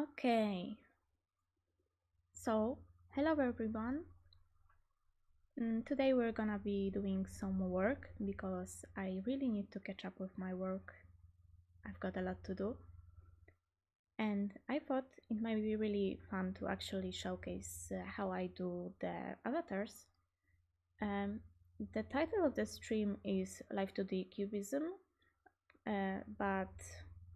Okay, so hello everyone. Today we're gonna be doing some work because I really need to catch up with my work. I've got a lot to do, and I thought it might be really fun to actually showcase how I do the avatars. Um, the title of the stream is Live2D Cubism, but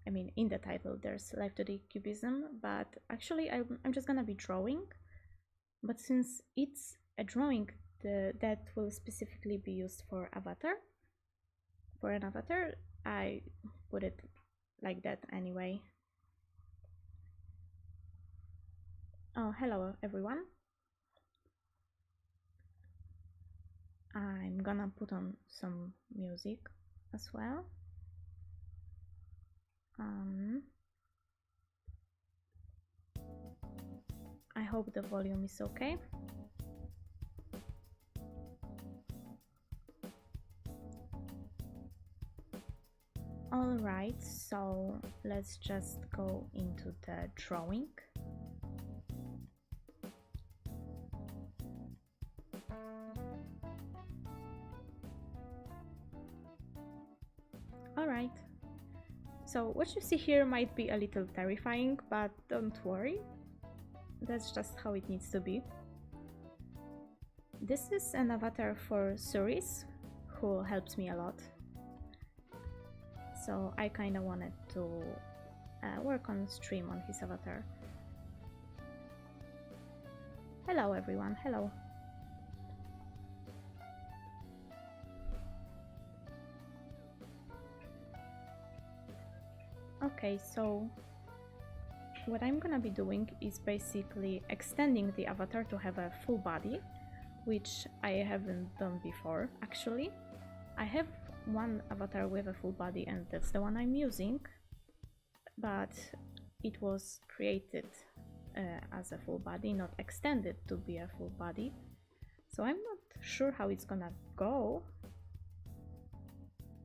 I mean, in the title there's Live2D Cubism, but actually I'm just gonna be drawing. But since it's a drawing that will specifically be used for an avatar, I put it like that anyway. Oh, hello everyone. I'm gonna put on some music as well. I hope the volume is okay. Alright, so let's just go into the drawing. Alright, so what you see here might be a little terrifying, but don't worry, that's just how it needs to be. This is an avatar for Suris, who helps me a lot. So I kinda wanted to work on stream on his avatar. Hello everyone, hello. Okay, so what I'm gonna be doing is basically extending the avatar to have a full body, which I haven't done before actually. I have one avatar with a full body and that's the one I'm using, but it was created as a full body, not extended to be a full body. So I'm not sure how it's gonna go,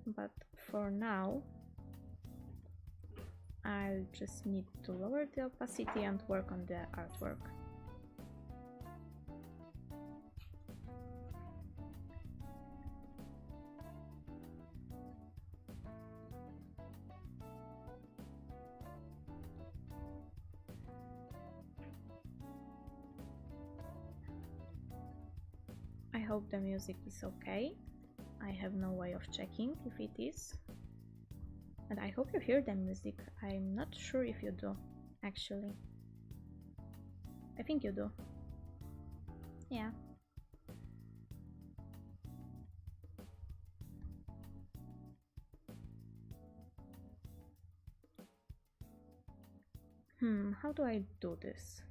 but for now I'll just need to lower the opacity and work on the artwork. I hope the music is okay. I have no way of checking if it is. And I hope you hear the music. I'm not sure if you do, actually. I think you do. Yeah. How do I do this?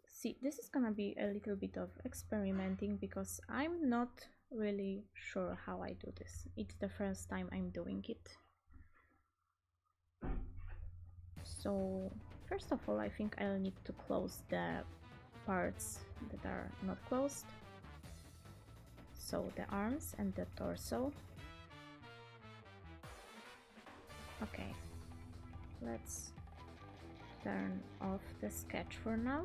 See, this is gonna be a little bit of experimenting because I'm not really sure how I do this. It's the first time I'm doing it. So first of all, I think I'll need to close the parts that are not closed. So the arms and the torso. Okay, let's turn off the sketch for now.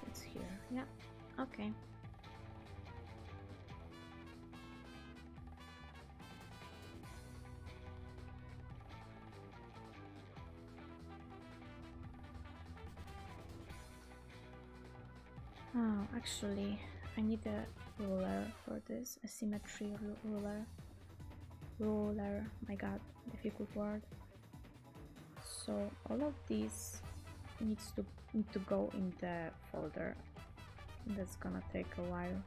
It's here, yeah, okay. Oh, actually, I need a ruler for this, a symmetry ruler. My god, difficult word. So all of these need to go in the folder. That's gonna take a while.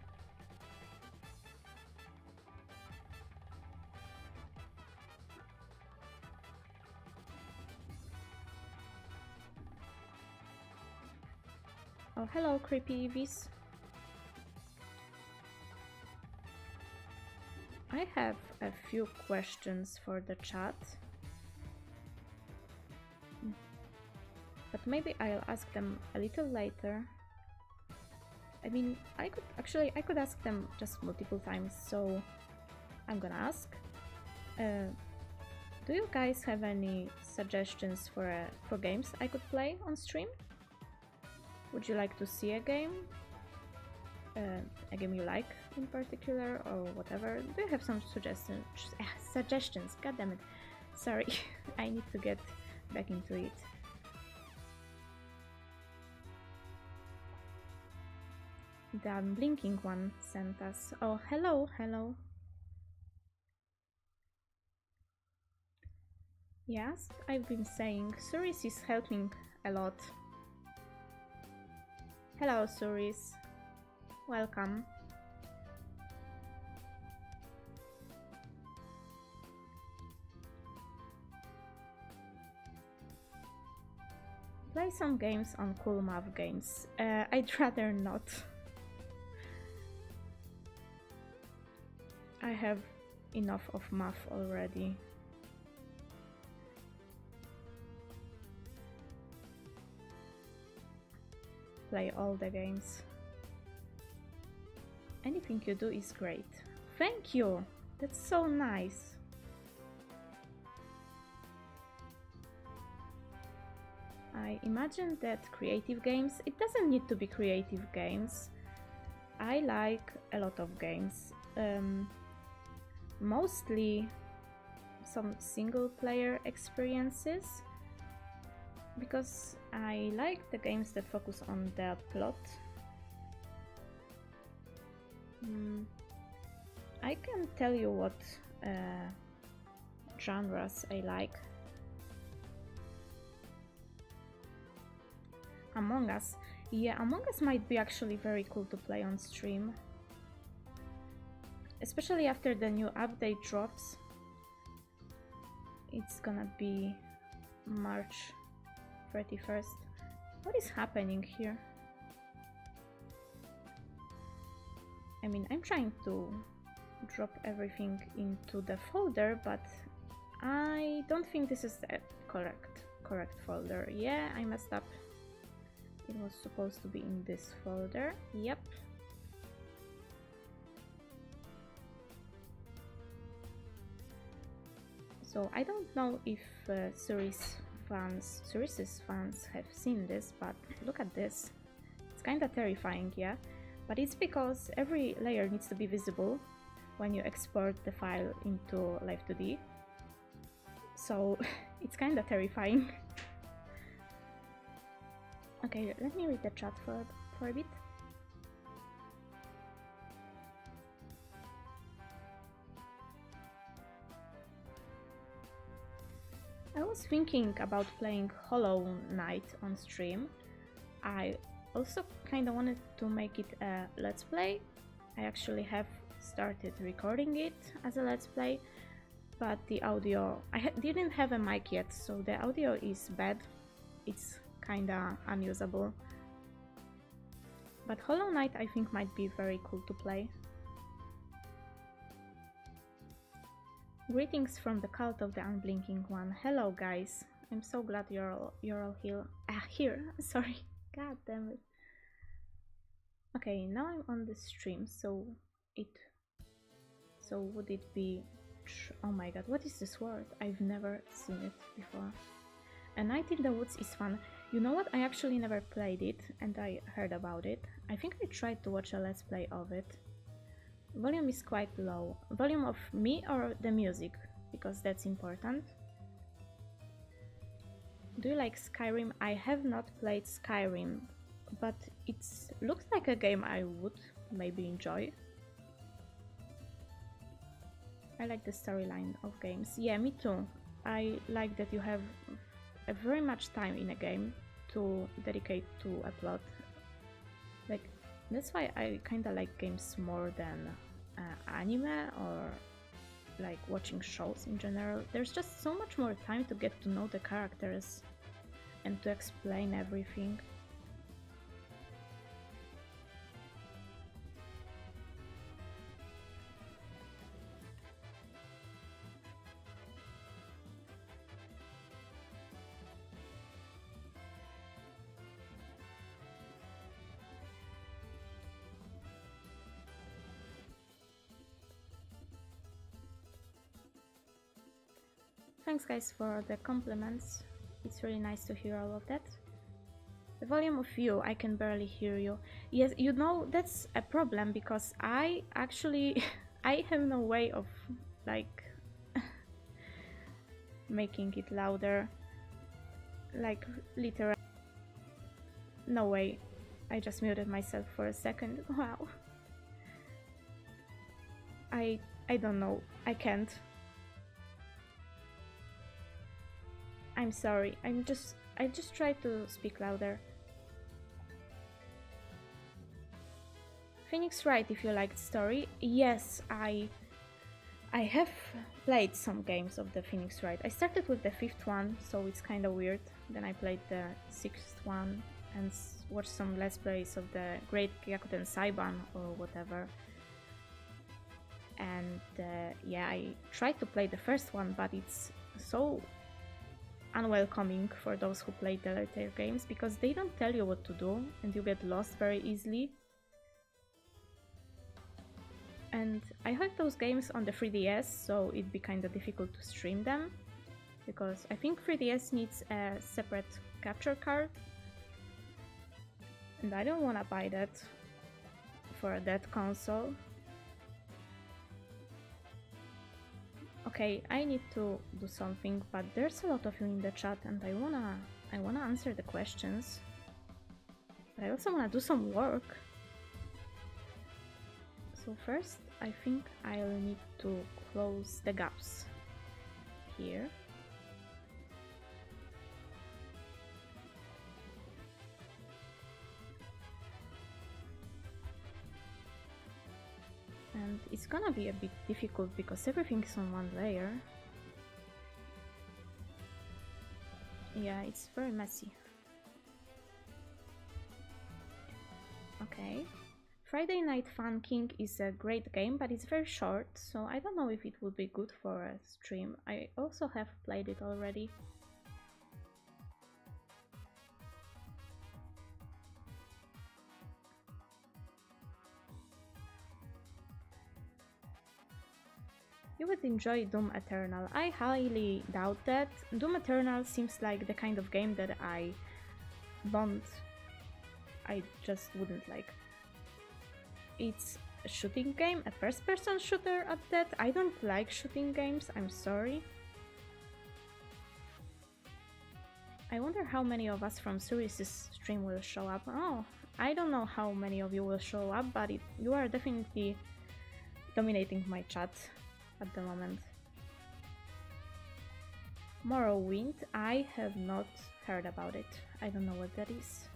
Oh, hello, creepy Eevees. I have a few questions for the chat, but maybe I'll ask them a little later. I mean, I could ask them just multiple times, so I'm gonna ask. Do you guys have any suggestions for games I could play on stream? Would you like to see a game you like in particular, or whatever? Do you have some suggestions? Suggestions, god damn it. Sorry, I need to get back into it. The blinking one sent us. Oh, hello, hello. Yes, I've been saying Suris is helping a lot. Hello, Suris. Welcome. Play some games on Cool Math Games. I'd rather not. I have enough of math already. Play all the games. Anything you do is great. Thank you! That's so nice. I imagine that creative games, it doesn't need to be creative games. I like a lot of games. Mostly some single player experiences, because I like the games that focus on the plot. I can tell you what genres I like. Among Us. Yeah, Among Us might be actually very cool to play on stream. Especially after the new update drops. It's gonna be March 31st. What is happening here? I mean, I'm trying to drop everything into the folder, but I don't think this is the correct folder. Yeah, I messed up. It was supposed to be in this folder. Yep. So I don't know if Suris's fans have seen this, but look at this. It's kinda terrifying, yeah? But it's because every layer needs to be visible when you export the file into Live2D. So it's kinda terrifying. Okay, let me read the chat for a bit. I was thinking about playing Hollow Knight on stream. I also kinda wanted to make it a let's play. I actually have started recording it as a let's play, but the audio... I didn't have a mic yet, so the audio is bad. It's kinda unusable. But Hollow Knight I think might be very cool to play. Greetings from the cult of the unblinking one. Hello guys. I'm so glad you're all here. Sorry. God damn it. Okay, now I'm on the stream, so would it be... Oh my god, what is this word? I've never seen it before. A Night in the Woods is fun. You know what? I actually never played it, and I heard about it. I think I tried to watch a let's play of it. Volume is quite low. Volume of me or the music? Because that's important. Do you like Skyrim? I have not played Skyrim, but it looks like a game I would maybe enjoy. I like the storyline of games. Yeah, me too. I like that you have very much time in a game to dedicate to a plot. Like, that's why I kinda like games more than anime or like watching shows in general. There's just so much more time to get to know the characters and to explain everything. Thanks guys for the compliments. It's really nice to hear all of that. The volume of you, I can barely hear you. Yes, you know, that's a problem because I actually I have no way of like making it louder. Like literally no way. I just muted myself for a second. Wow. I don't know. I can't. I'm sorry. I just try to speak louder. Phoenix Wright, if you liked story. Yes, I have played some games of the Phoenix Wright. I started with the 5th one, so it's kind of weird. Then I played the 6th one and watched some let's plays of the Great Gyakuten Saiban or whatever. And yeah, I tried to play the first one, but it's so unwelcoming for those who play the later games because they don't tell you what to do and you get lost very easily. And I have those games on the 3DS, so it'd be kind of difficult to stream them because I think 3DS needs a separate capture card and I don't want to buy that for that console. Okay, I need to do something, but there's a lot of you in the chat and I wanna answer the questions. But I also wanna do some work. So first, I think I'll need to close the gaps here. And it's gonna be a bit difficult because everything is on one layer. Yeah, it's very messy. Okay. Friday Night Funkin' is a great game, but it's very short, so I don't know if it would be good for a stream. I also have played it already. You would enjoy Doom Eternal. I highly doubt that. Doom Eternal seems like the kind of game that I just wouldn't like. It's a shooting game, a first-person shooter at that. I don't like shooting games, I'm sorry. I wonder how many of us from Sirius's stream will show up. Oh, I don't know how many of you will show up, but you are definitely dominating my chat at the moment. Morrowind, I have not heard about it. I don't know what that is.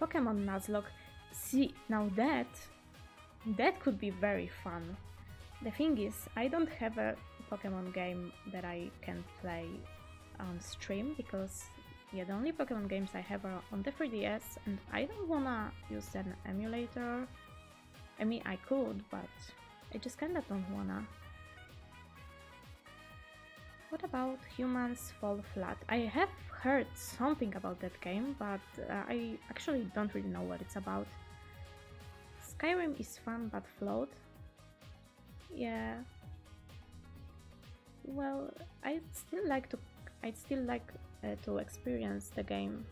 Pokemon Nuzlocke. See, now that could be very fun. The thing is, I don't have a Pokemon game that I can play on stream because yeah, the only Pokemon games I have are on the 3DS and I don't wanna use an emulator. I mean, I could, but I just kinda don't wanna. What about Humans Fall Flat? I have heard something about that game, but I actually don't really know what it's about. Skyrim is fun but flawed. Yeah. Well, I'd still like to experience the game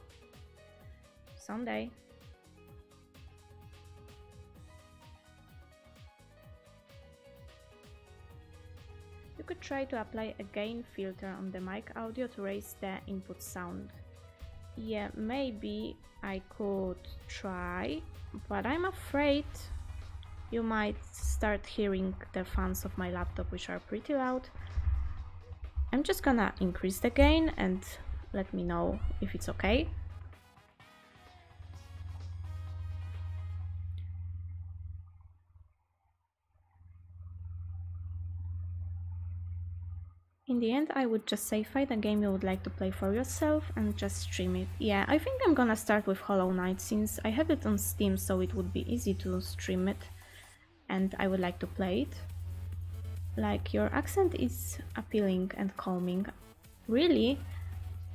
someday. You could try to apply a gain filter on the mic audio to raise the input sound. Yeah, maybe I could try, but I'm afraid you might start hearing the fans of my laptop, which are pretty loud. I'm just gonna increase the gain and let me know if it's okay. In the end, I would just say find a game you would like to play for yourself and just stream it. Yeah, I think I'm gonna start with Hollow Knight since I have it on Steam, so it would be easy to stream it and I would like to play it. Like, your accent is appealing and calming. Really?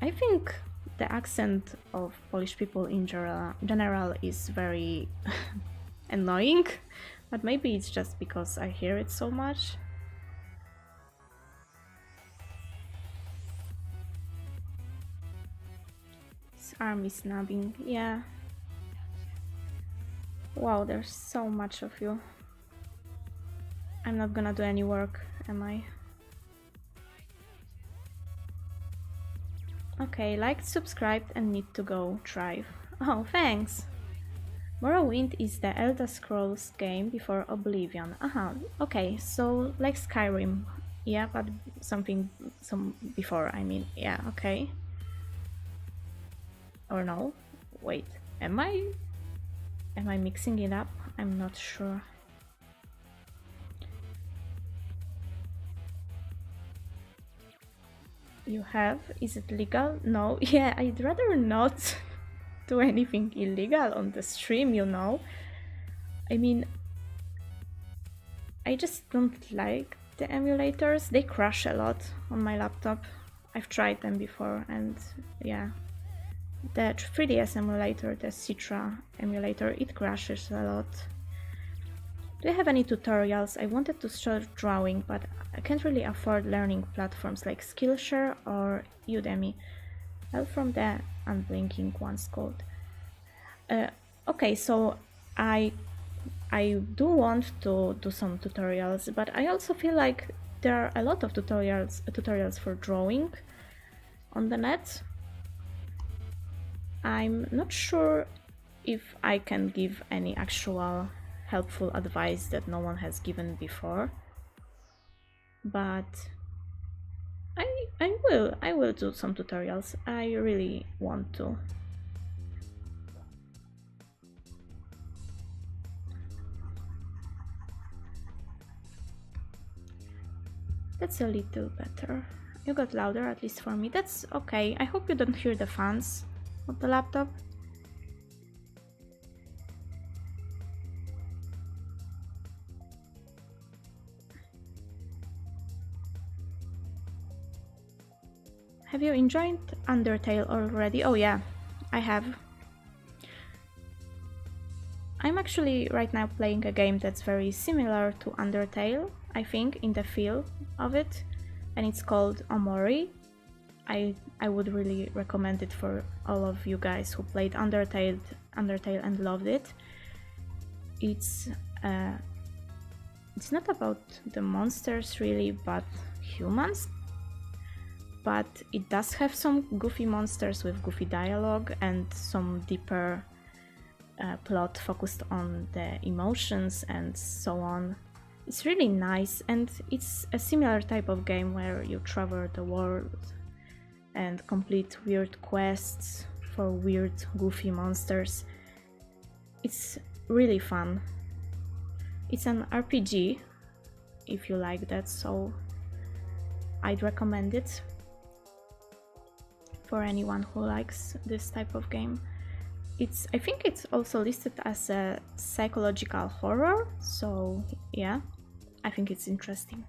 I think the accent of Polish people in general is very annoying, but maybe it's just because I hear it so much. This arm is nabbing, yeah. Wow, there's so much of you. I'm not gonna do any work, am I? Okay, liked, subscribed, and need to go thrive. Oh, thanks! Morrowind is the Elder Scrolls game before Oblivion. Okay, so like Skyrim. Yeah, but some before, I mean. Yeah, okay. Or no? Wait, am I mixing it up? I'm not sure. You have? Is it legal? No. Yeah, I'd rather not do anything illegal on the stream, you know. I mean, I just don't like the emulators. They crash a lot on my laptop. I've tried them before, and yeah. The 3DS emulator, the Citra emulator, it crashes a lot. Do you have any tutorials? I wanted to start drawing, but I can't really afford learning platforms like Skillshare or Udemy. Help from the unblinking one's code. Okay, so I do want to do some tutorials, but I also feel like there are a lot of tutorials for drawing on the net. I'm not sure if I can give any actual helpful advice that no one has given before, but I will do some tutorials. I really want to. That's a little better. You got louder, at least for me. That's okay. I hope you don't hear the fans of the laptop. Have you enjoyed Undertale already? Oh yeah, I have. I'm actually right now playing a game that's very similar to Undertale, I think, in the feel of it, and it's called Omori. I would really recommend it for all of you guys who played Undertale and loved it. It's not about the monsters really, but humans. But it does have some goofy monsters with goofy dialogue and some deeper plot focused on the emotions and so on. It's really nice, and it's a similar type of game where you travel the world and complete weird quests for weird goofy monsters. It's really fun. It's an RPG if you like that, so I'd recommend it for anyone who likes this type of game. I think it's also listed as a psychological horror, so yeah, I think it's interesting.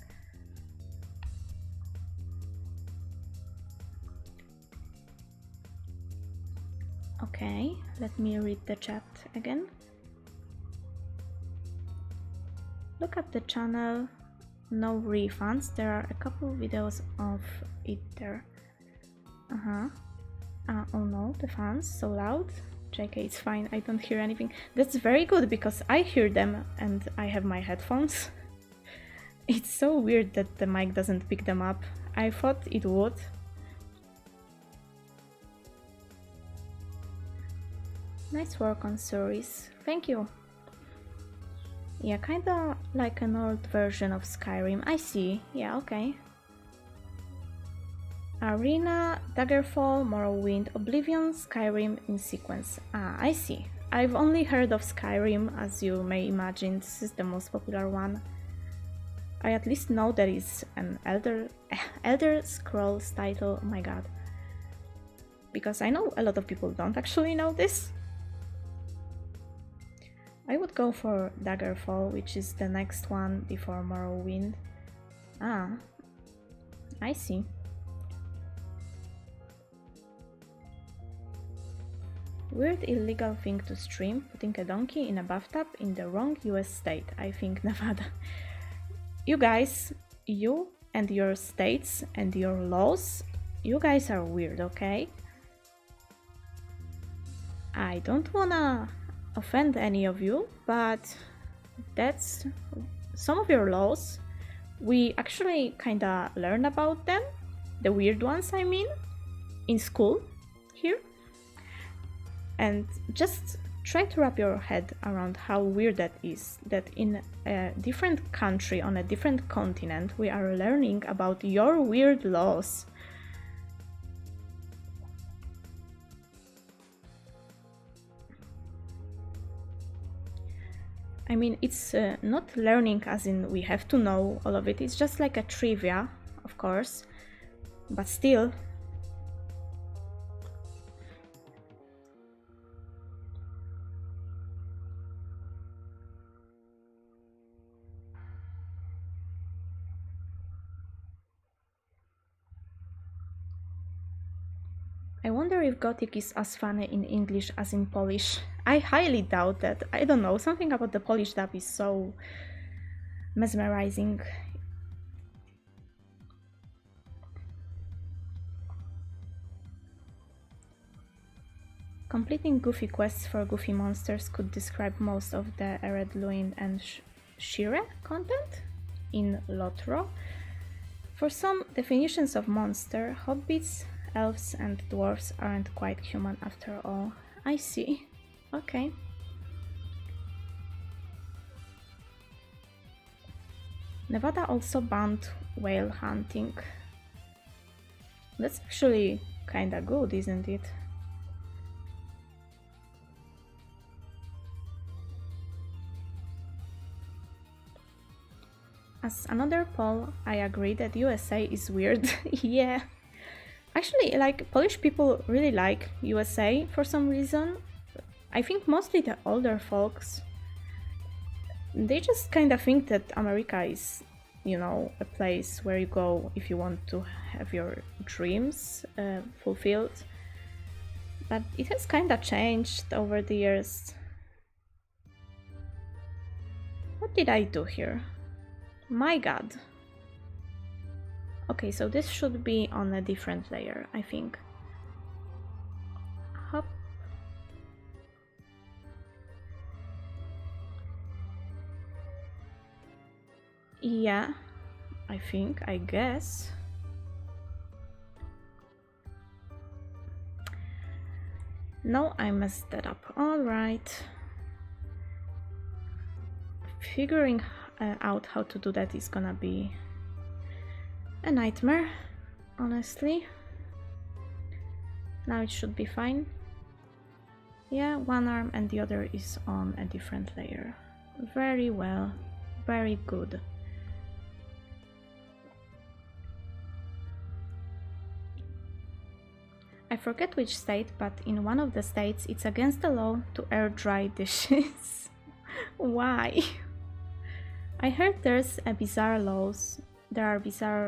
Okay, let me read the chat again. Look at the channel, no refunds. There are a couple videos of it there. Oh no, the fans so loud. JK, it's fine, I don't hear anything. That's very good because I hear them and I have my headphones. It's so weird that the mic doesn't pick them up. I thought it would. Nice work on series. Thank you. Yeah, kinda like an old version of Skyrim. I see. Yeah, okay. Arena, Daggerfall, Morrowind, Oblivion, Skyrim in sequence. Ah, I see. I've only heard of Skyrim, as you may imagine. This is the most popular one. I at least know there is an Elder Scrolls title. Oh my god. Because I know a lot of people don't actually know this. I would go for Daggerfall, which is the next one before Morrowind. Ah, I see. Weird illegal thing to stream, putting a donkey in a bathtub in the wrong US state, I think Nevada. You guys, you and your states and your laws, you guys are weird, okay? I don't wanna offend any of you, but that's some of your laws. We actually kinda learn about them, the weird ones I mean, in school here. And just try to wrap your head around how weird that is, that in a different country on a different continent we are learning about your weird laws. I mean, it's not learning as in we have to know all of it, it's just like a trivia, of course, but still. I wonder if Gothic is as funny in English as in Polish. I highly doubt that. I don't know, something about the Polish dub is so mesmerizing. Completing goofy quests for goofy monsters could describe most of the Eredluin and Shire content in Lotro. For some definitions of monster, hobbits, elves and dwarves aren't quite human after all. I see. Okay. Nevada also banned whale hunting. That's actually kinda good, isn't it? As another poll, I agree that USA is weird. Yeah. Actually, like, Polish people really like USA for some reason. I think mostly the older folks. They just kind of think that America is, you know, a place where you go if you want to have your dreams fulfilled. But it has kind of changed over the years. What did I do here? My god. Okay, so this should be on a different layer, I think. Hop. Yeah, I guess. No, I messed that up. Alright. Figuring out how to do that is gonna be a nightmare, honestly. Now it should be fine. Yeah, one arm and the other is on a different layer. Very well, very good. I forget which state, but in one of the states it's against the law to air dry dishes. Why? I heard there are bizarre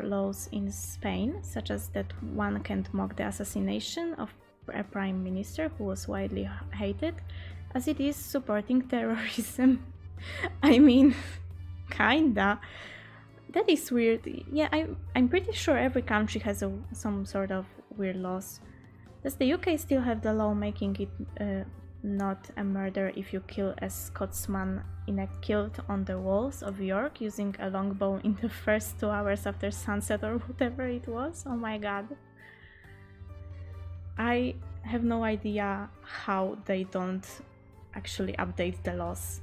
laws in Spain, such as that one can't mock the assassination of a prime minister who was widely hated, as it is supporting terrorism. I mean, kinda. That is weird. Yeah, I'm pretty sure every country has some sort of weird laws. Does the UK still have the law making it not a murder if you kill a Scotsman in a kilt on the walls of York using a longbow in the first 2 hours after sunset or whatever it was? Oh my god. I have no idea how they don't actually update the laws.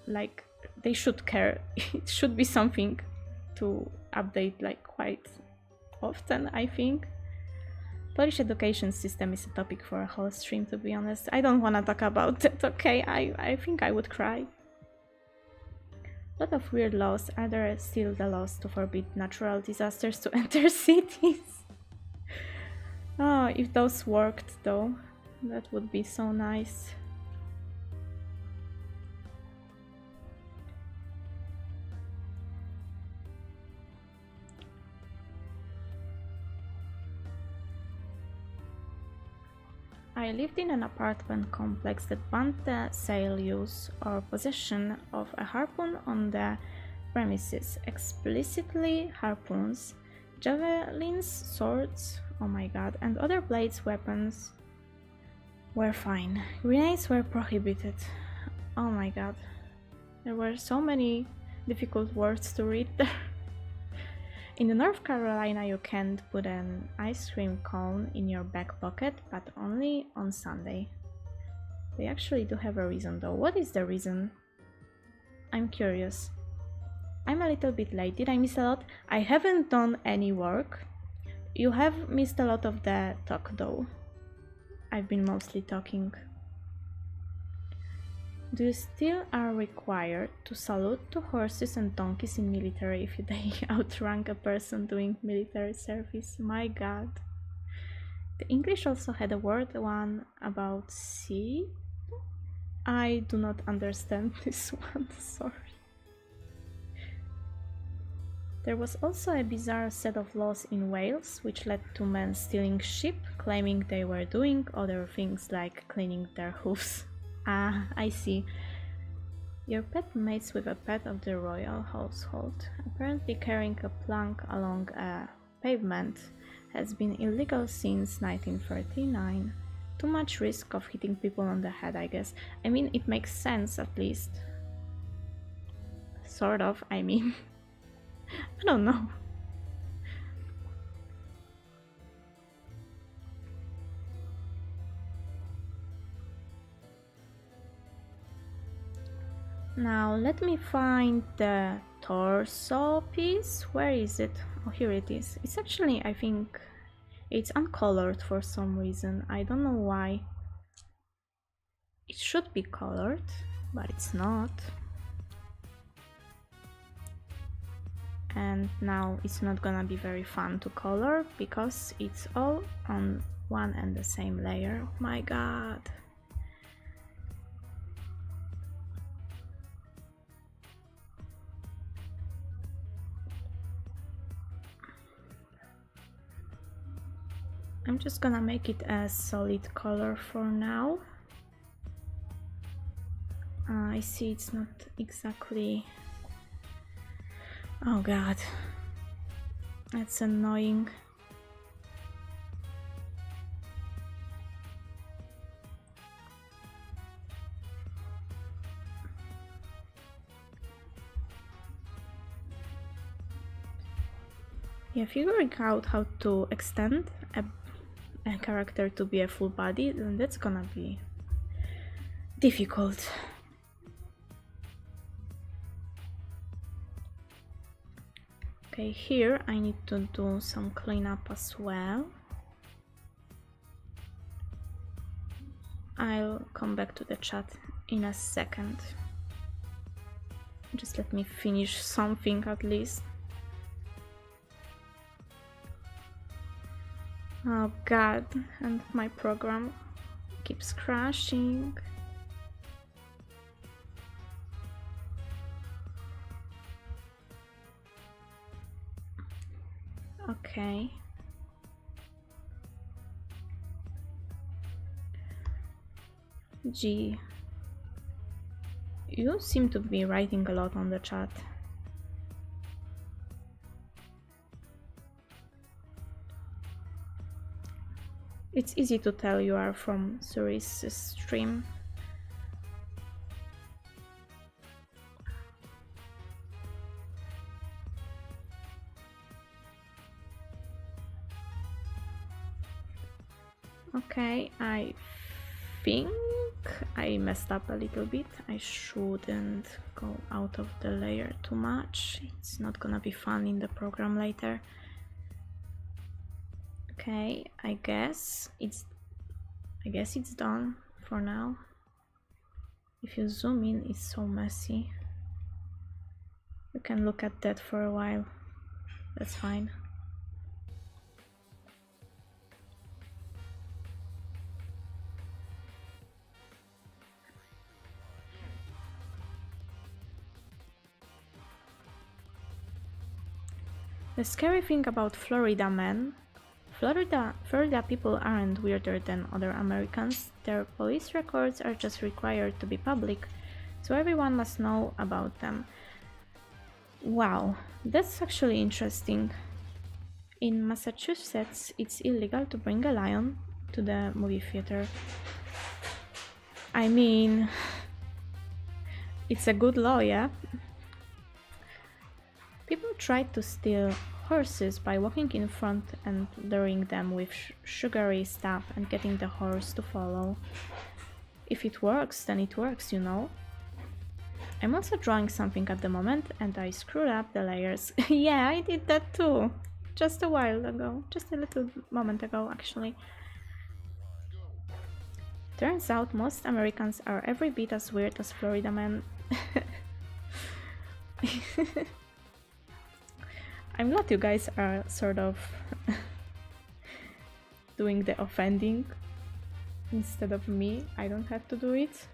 Like, they should care. It should be something to update like quite often, I think. Polish education system is a topic for a whole stream, to be honest. I don't want to talk about that, okay? I think I would cry. A lot of weird laws. Are there still the laws to forbid natural disasters to enter cities? Oh, if those worked though, that would be so nice. I lived in an apartment complex that banned the sale, use, or possession of a harpoon on the premises. Explicitly harpoons, javelins, swords, oh my god, and other blades weapons were fine. Grenades were prohibited. Oh my god. There were so many difficult words to read there. In North Carolina, you can't put an ice cream cone in your back pocket, but only on Sunday. They actually do have a reason though. What is the reason? I'm curious. I'm a little bit late. Did I miss a lot? I haven't done any work. You have missed a lot of the talk though. I've been mostly talking. Do you still are required to salute to horses and donkeys in military if they outrank a person doing military service? My god. The English also had a word one about sea. I do not understand this one, sorry. There was also a bizarre set of laws in Wales which led to men stealing sheep, claiming they were doing other things like cleaning their hooves. Ah, I see. Your pet mates with a pet of the royal household. Apparently carrying a plank along a pavement has been illegal since 1939. Too much risk of hitting people on the head, I guess. I mean, it makes sense at least. Sort of, I mean. I don't know. Now let me find the torso piece. Where is it? Oh, here it is. It's actually, I think, it's uncolored for some reason. I don't know why. It should be colored, but it's not. And now it's not gonna be very fun to color because it's all on one and the same layer. My god. I'm just gonna make it a solid color for now. I see it's not exactly... Oh god, that's annoying. Yeah, figuring out how to extend a character to be a full body, then that's gonna be difficult. Okay, here I need to do some cleanup as well. I'll come back to the chat in a second. Just let me finish something at least. Oh god, and my program keeps crashing. Okay. Gee, you seem to be writing a lot on the chat. It's easy to tell you are from Suri's stream. Okay, I think I messed up a little bit. I shouldn't go out of the layer too much. It's not gonna be fun in the program later. Okay, I guess it's done for now. If you zoom in, it's so messy. You can look at that for a while. That's fine. The scary thing about Florida men, Florida people aren't weirder than other Americans. Their police records are just required to be public, so everyone must know about them. Wow, that's actually interesting. In Massachusetts, it's illegal to bring a lion to the movie theater. I mean, it's a good law, yeah? People tried to steal horses by walking in front and luring them with sugary stuff and getting the horse to follow. If it works, then it works, you know? I'm also drawing something at the moment and I screwed up the layers. Yeah, I did that too. Just a while ago. Just a little moment ago, actually. Turns out most Americans are every bit as weird as Florida men. I'm glad you guys are sort of doing the offending instead of me. I don't have to do it.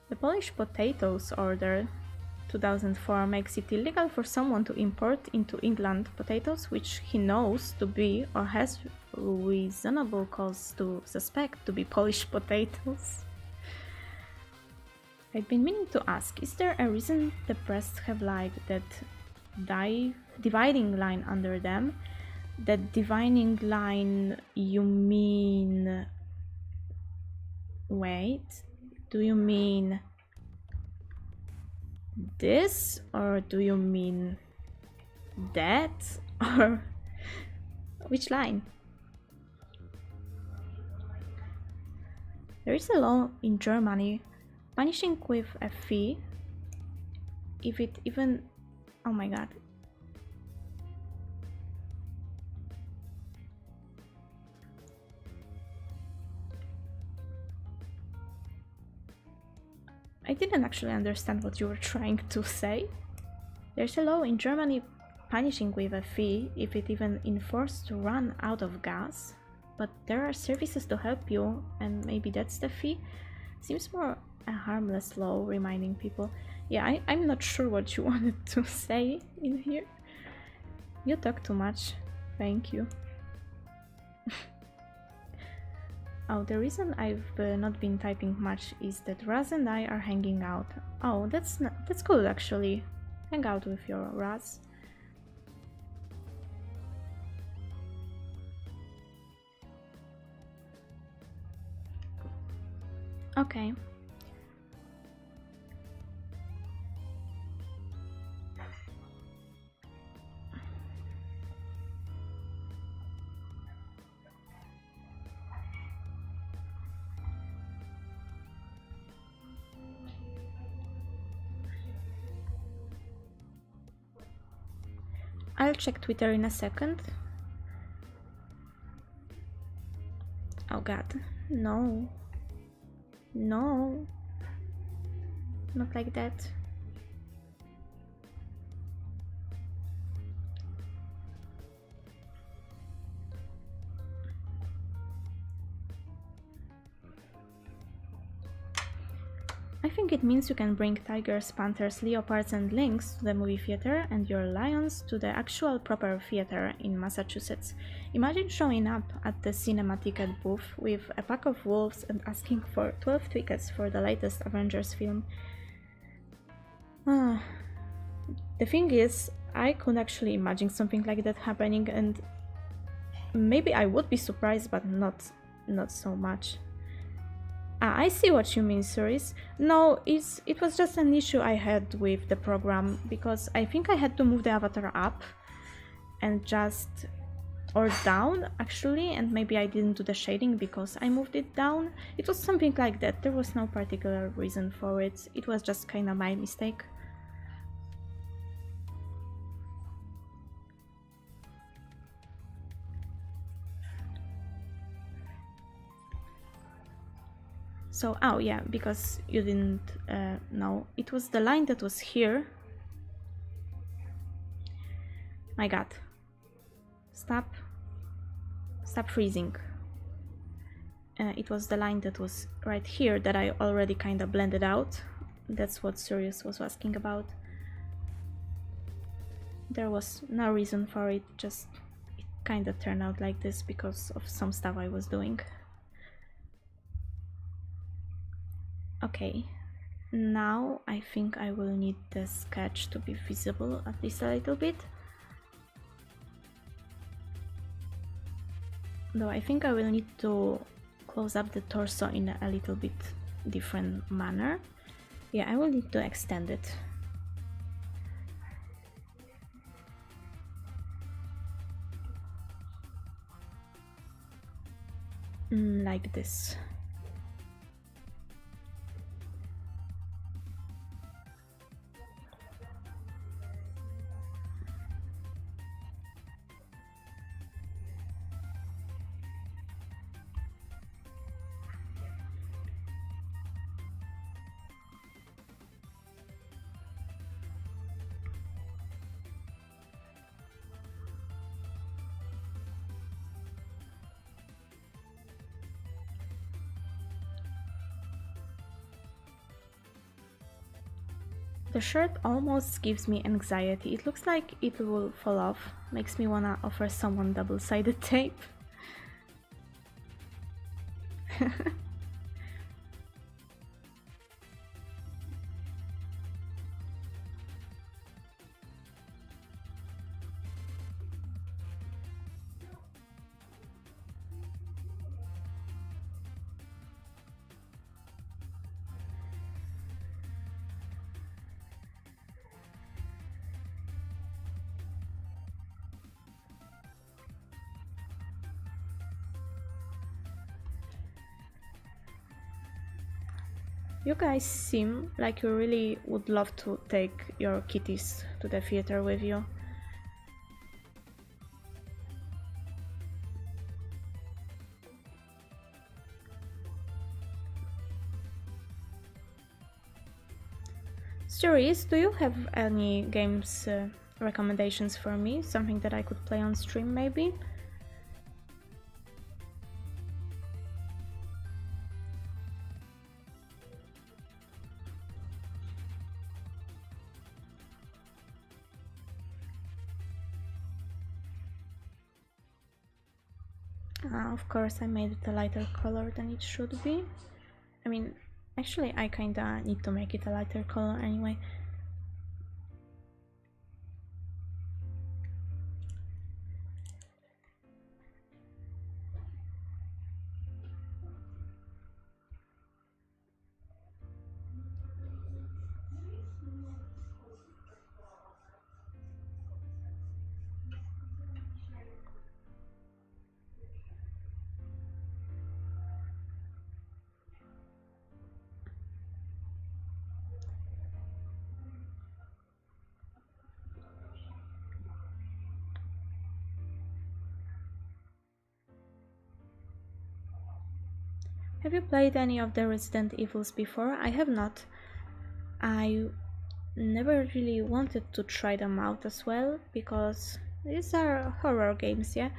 The Polish potatoes order 2004 makes it illegal for someone to import into England potatoes which he knows to be or has reasonable cause to suspect to be Polish potatoes. I've been meaning to ask, is there a reason the press have like that dividing line under them? That dividing line, you mean... Wait, do you mean this or do you mean that? Or which line? There is a law in Germany punishing with a fee if it even... Oh my god. I didn't actually understand what you were trying to say. There's a law in Germany punishing with a fee if it even enforced to run out of gas, but there are services to help you and maybe that's the fee. Seems more a harmless law, reminding people. Yeah, I'm not sure what you wanted to say in here. You talk too much. Thank you. Oh, the reason I've not been typing much is that Raz and I are hanging out. Oh, that's cool actually. Hang out with your Raz. Okay. I'll check Twitter in a second. Oh god, no. No. Not like that. I think it means you can bring tigers, panthers, leopards and lynx to the movie theater and your lions to the actual proper theater in Massachusetts. Imagine showing up at the cinema ticket booth with a pack of wolves and asking for 12 tickets for the latest Avengers film. The thing is, I could actually imagine something like that happening and maybe I would be surprised, but not so much. I see what you mean, Ceres. No, it was just an issue I had with the program, because I think I had to move the avatar up and just... or down, actually, and maybe I didn't do the shading because I moved it down. It was something like that, there was no particular reason for it, it was just kinda my mistake. So, oh yeah, because you didn't know, it was the line that was here. My god. Stop freezing. It was the line that was right here that I already kind of blended out. That's what Sirius was asking about. There was no reason for it, just it kind of turned out like this because of some stuff I was doing. Okay, now I think I will need the sketch to be visible at least a little bit. Though I think I will need to close up the torso in a little bit different manner. Yeah, I will need to extend it. Like this. The shirt almost gives me anxiety. It looks like it will fall off. Makes me wanna offer someone double-sided tape. You guys seem like you really would love to take your kitties to the theater with you. Stories, do you have any games recommendations for me? Something that I could play on stream maybe? Of course I made it a lighter color than it should be. I mean, actually I kinda need to make it a lighter color anyway. Have you played any of the Resident Evils before? I have not. I never really wanted to try them out as well, because these are horror games, yeah?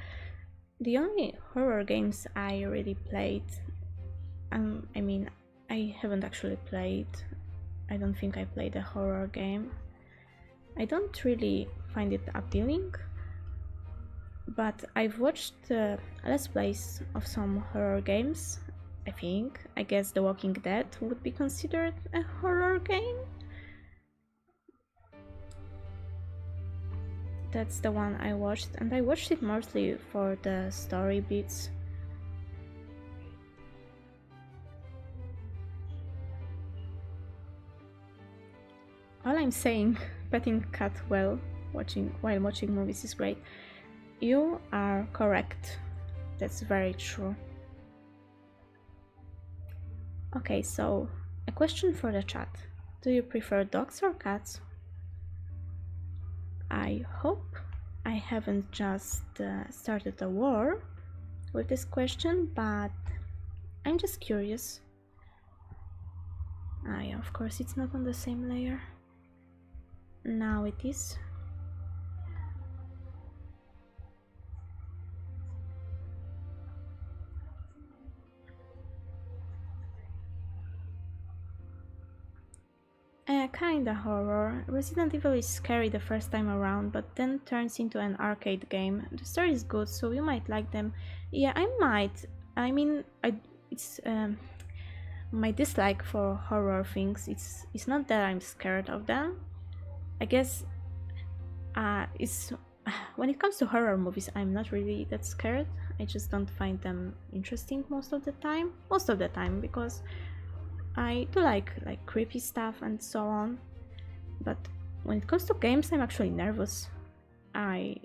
The only horror games I really played, I mean, I haven't actually played, I don't think I played a horror game. I don't really find it appealing, but I've watched Let's Plays of some horror games. I guess The Walking Dead would be considered a horror game. That's the one I watched, and I watched it mostly for the story bits. All I'm saying, petting cat while watching movies is great. You are correct. That's very true. Okay, so a question for the chat. Do you prefer dogs or cats? I hope I haven't just started a war with this question, but I'm just curious. Yeah, of course it's not on the same layer. Now it is. kinda horror. Resident Evil is scary the first time around, but then turns into an arcade game. The story is good, so you might like them. Yeah, I might. I mean, it's my dislike for horror things. It's not that I'm scared of them. I guess it's when it comes to horror movies, I'm not really that scared. I just don't find them interesting most of the time. Most of the time, because I do like creepy stuff and so on. But when it comes to games, I'm actually nervous. I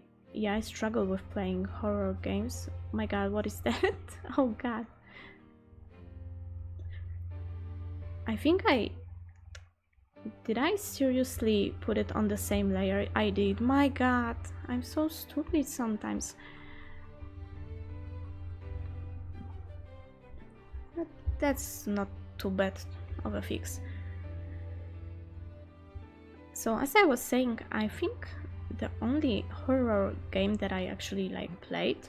struggle with playing horror games. Oh my god, what is that? Oh god. I think did I seriously put it on the same layer? I did. My god, I'm so stupid sometimes. But that's not too bad of a fix. So as I was saying, I think the only horror game that I actually played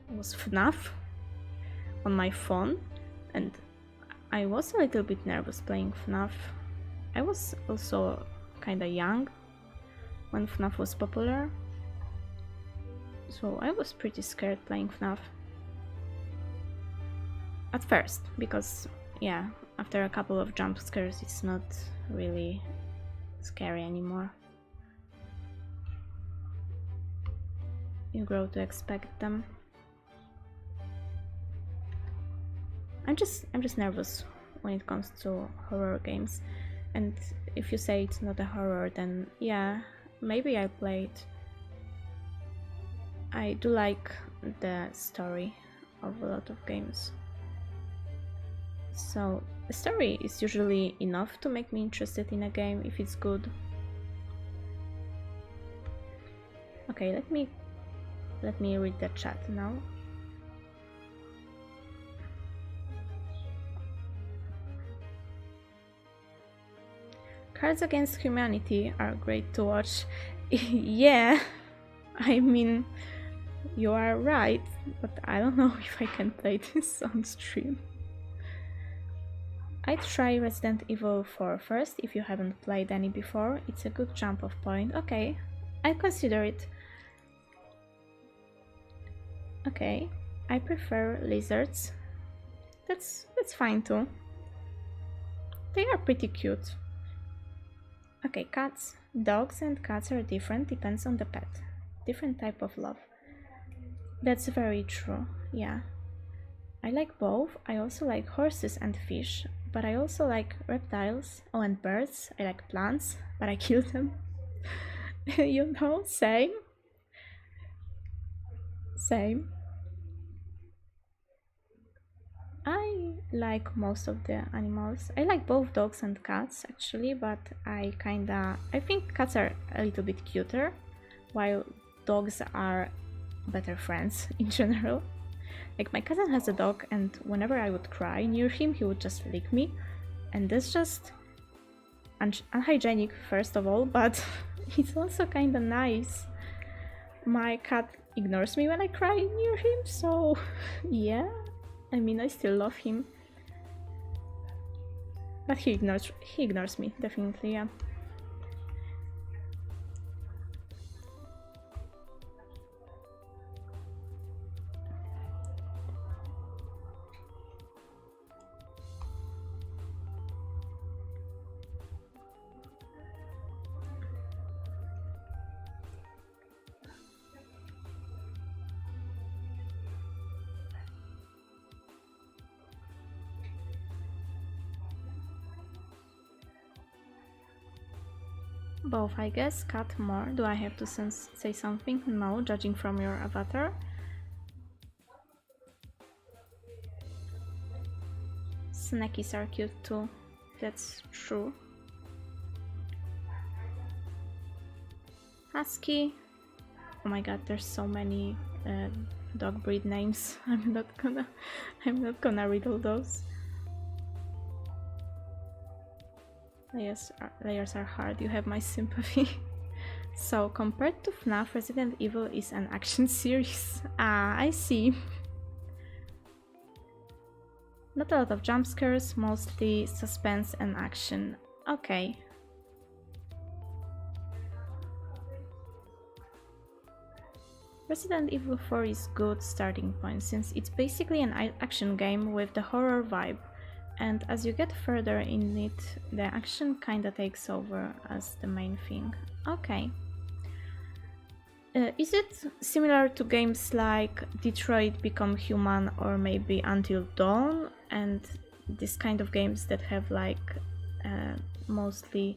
was FNAF on my phone, and I was a little bit nervous playing FNAF. I was also kinda young when FNAF was popular, so I was pretty scared playing FNAF. At first, because yeah, after a couple of jump scares it's not really scary anymore. You grow to expect them. I'm just nervous when it comes to horror games. And if you say it's not a horror, then yeah, maybe I played. I do like the story of a lot of games. So the story is usually enough to make me interested in a game if it's good. Okay, let me read the chat now. Cards Against Humanity are great to watch. Yeah, I mean, you are right, but I don't know if I can play this on stream. I'd try Resident Evil 4 first if you haven't played any before. It's a good jump off point. Okay, I consider it. Okay, I prefer lizards. That's fine too. They are pretty cute. Okay, cats. Dogs and cats are different, depends on the pet. Different type of love. That's very true, yeah. I like both. I also like horses and fish, but I also like reptiles. Oh, and birds. I like plants, but I kill them. You know, same. Same. I like most of the animals. I like both dogs and cats actually, but I think cats are a little bit cuter, while dogs are better friends in general. Like my cousin has a dog, and whenever I would cry near him, he would just lick me, and that's just unhygienic first of all, but it's also kinda nice. My cat ignores me when I cry near him, so yeah. I mean, I still love him, but he ignores me, definitely, yeah. Both, I guess. Cat more. Do I have to say something? No, judging from your avatar. Snackies are cute too. That's true. Husky. Oh my god, there's so many dog breed names. I'm not gonna read all those. Layers are hard, you have my sympathy. So, compared to FNAF, Resident Evil is an action series. Ah, I see. Not a lot of jump scares, mostly suspense and action. Okay. Resident Evil 4 is good starting point since it's basically an action game with the horror vibe, and as you get further in it, the action kinda takes over as the main thing. Okay. Is it similar to games like Detroit Become Human or maybe Until Dawn, and this kind of games that have like mostly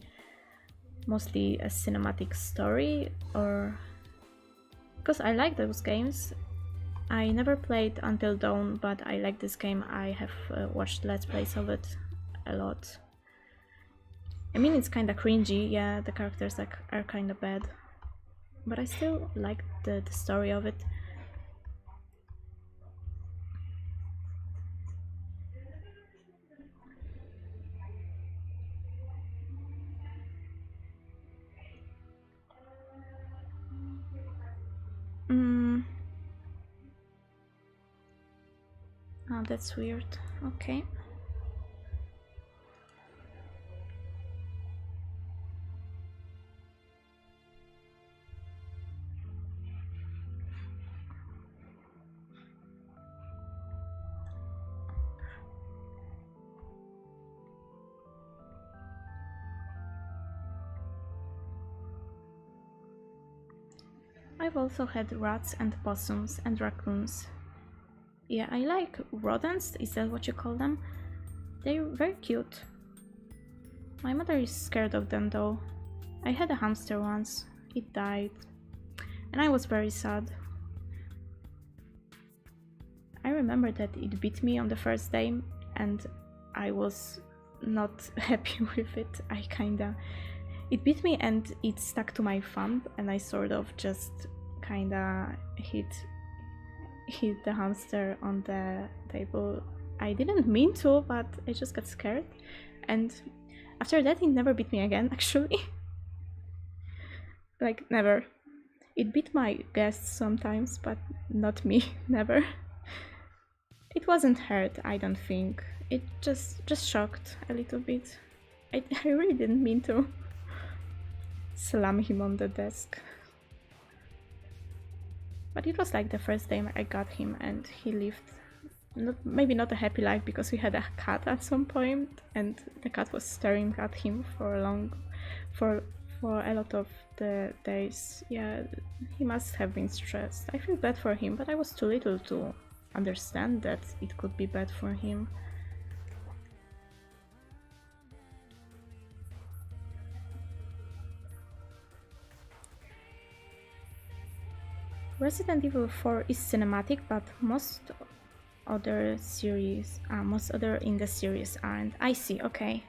a cinematic story? Or because I like those games. I never played Until Dawn, but I like this game. I have watched Let's Plays of it a lot. I mean, it's kinda cringy, yeah, the characters are kinda bad, but I still like the story of it. Oh, that's weird. Okay. I've also had rats and possums and raccoons. Yeah, I like rodents, is that what you call them? They're very cute. My mother is scared of them though. I had a hamster once, it died, and I was very sad. I remember that it bit me on the first day, and I was not happy with it. It bit me and it stuck to my thumb, and I sort of just kinda hit the hamster on the table. I didn't mean to, but I just got scared, and after that it never bit me again, actually. Like, never. It bit my guests sometimes, but not me. Never. It wasn't hurt, I don't think. It just shocked a little bit. I really didn't mean to slam him on the desk. But it was like the first time I got him, and he lived maybe not a happy life, because we had a cat at some point and the cat was staring at him for a lot of the days. Yeah, he must have been stressed. I feel bad for him, but I was too little to understand that it could be bad for him. Resident Evil 4 is cinematic, but most other in the series aren't. I see, okay.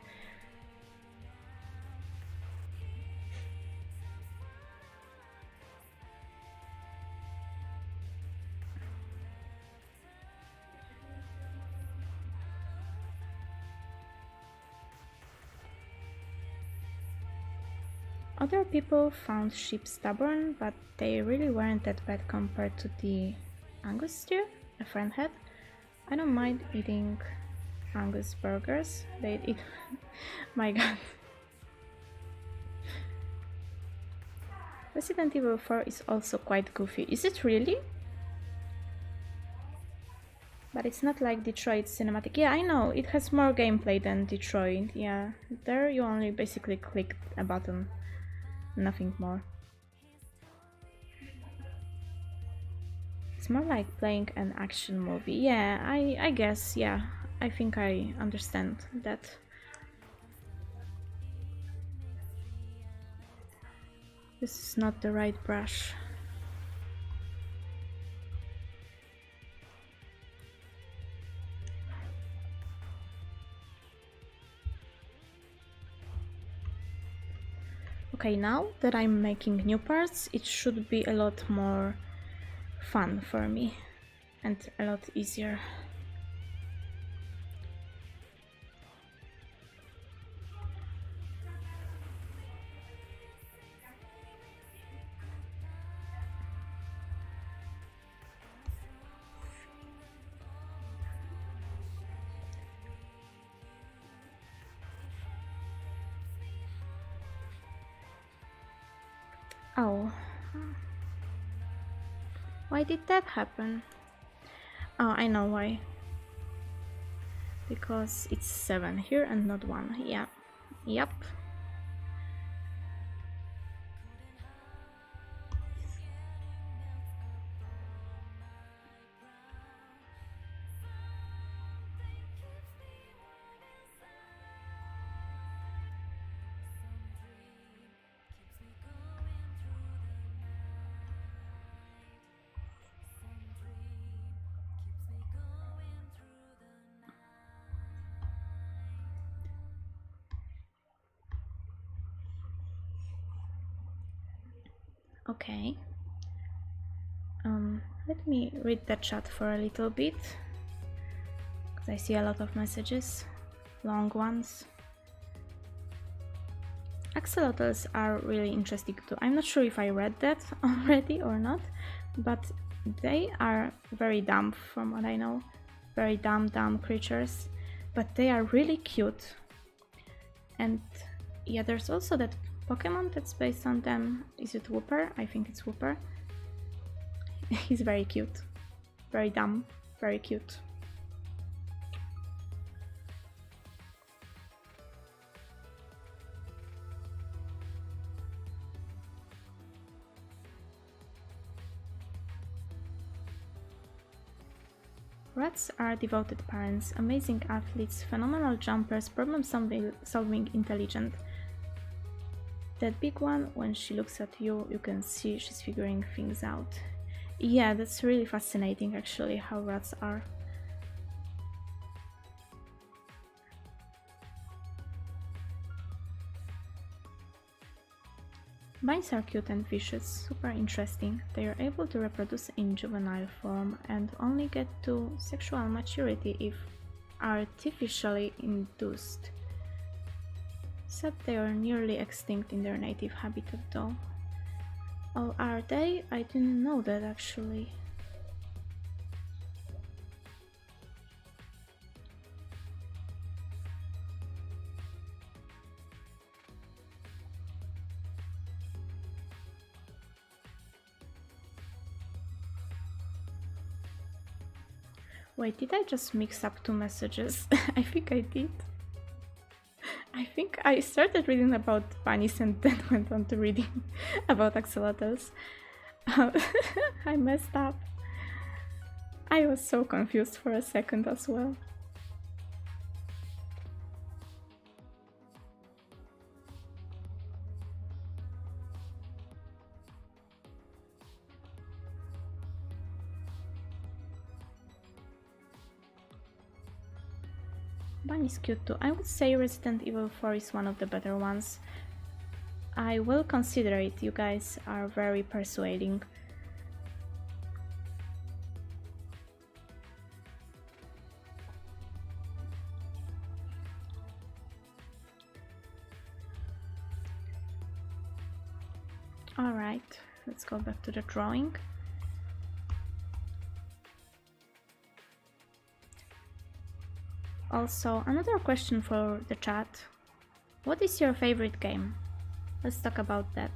Other people found sheep stubborn, but they really weren't that bad compared to the Angus stew a friend had. I don't mind eating Angus burgers. They'd eat. My god. Resident Evil 4 is also quite goofy. Is it really? But it's not like Detroit cinematic. Yeah, I know, it has more gameplay than Detroit. Yeah, there you only basically click a button. Nothing more. It's more like playing an action movie. Yeah, I guess, yeah. I think I understand that. This is not the right brush. Okay, now that I'm making new parts, it should be a lot more fun for me and a lot easier. Oh. Why did that happen? Oh, I know why. Because it's 7 here and not 1. Yeah. Yep. Okay. Let me read the chat for a little bit, because I see a lot of messages, long ones. Axolotls are really interesting too. I'm not sure if I read that already or not, but they are very dumb from what I know. Very dumb creatures, but they are really cute. And yeah, there's also that Pokemon that's based on them. Is it Wooper? I think it's Wooper. He's very cute. Very dumb, very cute. Rats are devoted parents, amazing athletes, phenomenal jumpers, problem-solving intelligent. That big one, when she looks at you, you can see she's figuring things out. Yeah, that's really fascinating actually, how rats are. Mice are cute and vicious, super interesting. They are able to reproduce in juvenile form and only get to sexual maturity if artificially induced. Said they are nearly extinct in their native habitat though. Oh, are they? I didn't know that actually. Wait, did I just mix up two messages? I think I did. I think I started reading about bunnies and then went on to reading about axolotls. I messed up. I was so confused for a second as well. Bunny's cute too. I would say Resident Evil 4 is one of the better ones. I will consider it, you guys are very persuading. Alright, let's go back to the drawing. Also, another question for the chat. What is your favorite game? Let's talk about that.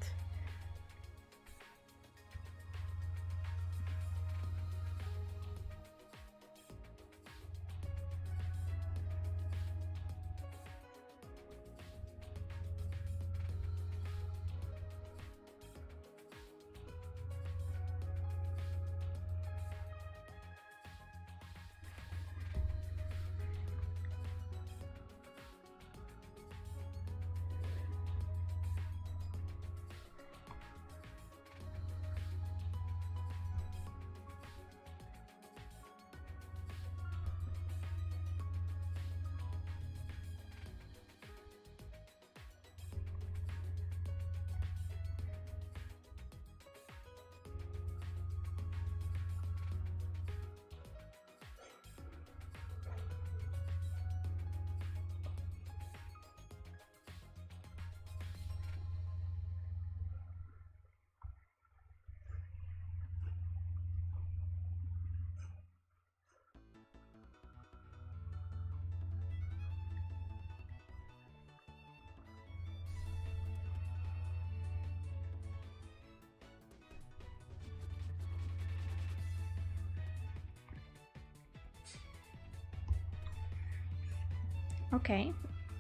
Okay,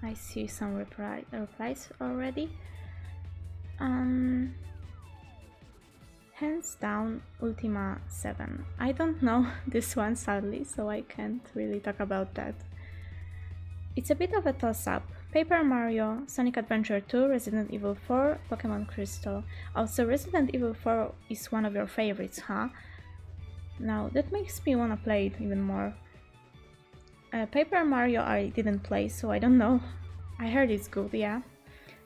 I see some replies already. Hands down, Ultima 7. I don't know this one sadly, so I can't really talk about that. It's a bit of a toss-up. Paper Mario, Sonic Adventure 2, Resident Evil 4, Pokemon Crystal. Also, Resident Evil 4 is one of your favorites, huh? Now, that makes me wanna play it even more. Paper Mario I didn't play, so I don't know. I heard it's good, yeah.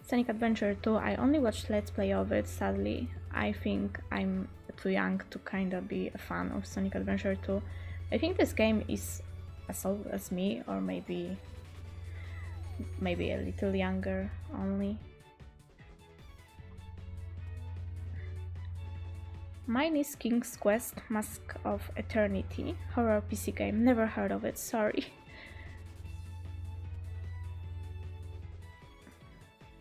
Sonic Adventure 2, I only watched Let's Play of it, sadly. I think I'm too young to kinda be a fan of Sonic Adventure 2. I think this game is as old as me, or maybe a little younger only. Mine is King's Quest Mask of Eternity, horror PC game, never heard of it, sorry.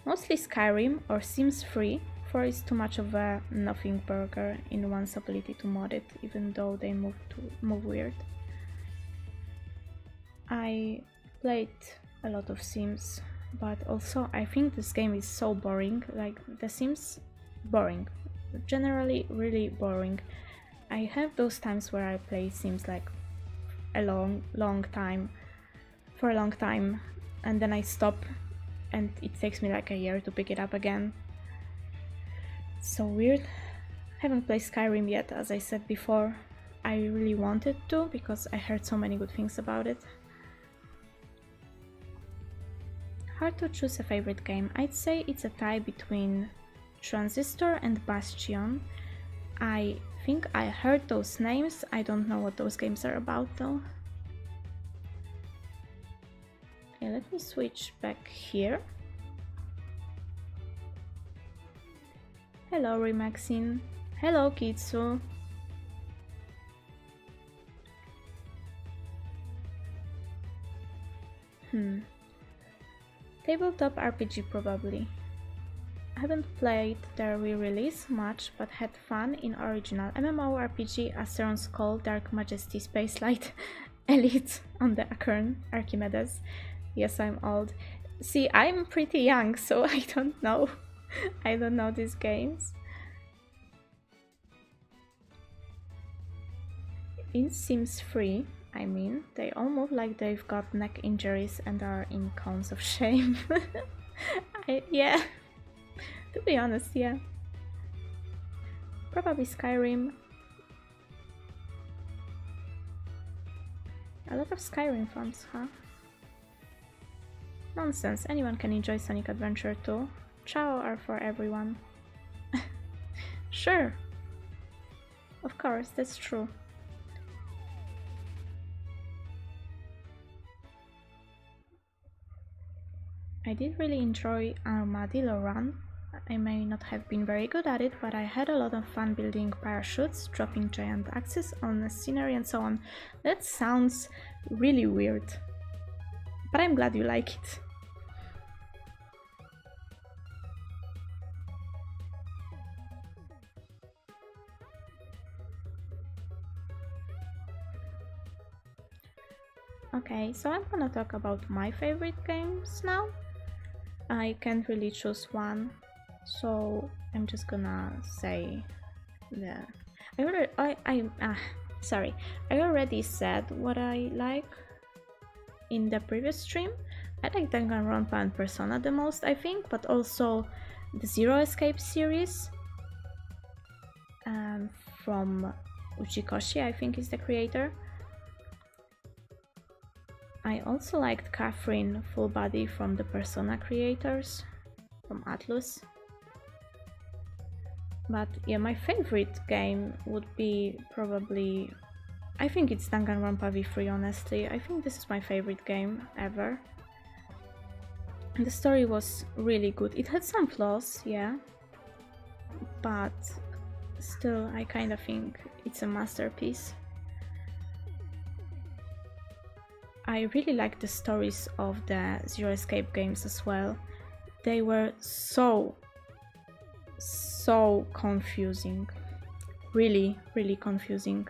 Mostly Skyrim or Sims 3, 4 is too much of a nothing burger in one's ability to mod it, even though they move weird. I played a lot of Sims, but also I think this game is so boring, like the Sims, boring. Generally really boring. I have those times where I play Sims like a long time, for a long time, and then I stop and it takes me like a year to pick it up again. So weird. Haven't played Skyrim yet, as I said before. I really wanted to because I heard so many good things about it. Hard to choose a favorite game. I'd say it's a tie between Transistor and Bastion. I think I heard those names. I don't know what those games are about though. Okay, let me switch back here. Hello Rimexin. Hello Kitsu. Tabletop RPG probably. I haven't played the re-release much, but had fun in original MMORPG Asteron's Call Dark Majesty Spacelight Elite on the Acorn Archimedes. Yes, I'm old. See, I'm pretty young, so I don't know. I don't know these games. In Sims 3, I mean, they all move like they've got neck injuries and are in cones of shame. Yeah, to be honest, yeah. Probably Skyrim. A lot of Skyrim fans, huh? Nonsense, anyone can enjoy Sonic Adventure 2. Ciao are for everyone. Sure. Of course, that's true. I did really enjoy Armadillo Run. I may not have been very good at it, but I had a lot of fun building parachutes, dropping giant axes on the scenery and so on. That sounds really weird, but I'm glad you like it. Okay, so I'm gonna talk about my favorite games now. I can't really choose one, so I'm just gonna say I already said what I like in the previous stream. I like Danganronpa and Persona the most, I think, but also the Zero Escape series from Uchikoshi, I think is the creator. I also liked Catherine Full Body from the Persona creators, from Atlus. But yeah, my favorite game would be probably, I think it's Danganronpa V3, honestly. I think this is my favorite game ever. The story was really good. It had some flaws, yeah, but still I kind of think it's a masterpiece. I really like the stories of the Zero Escape games as well. They were so confusing. Really confusing.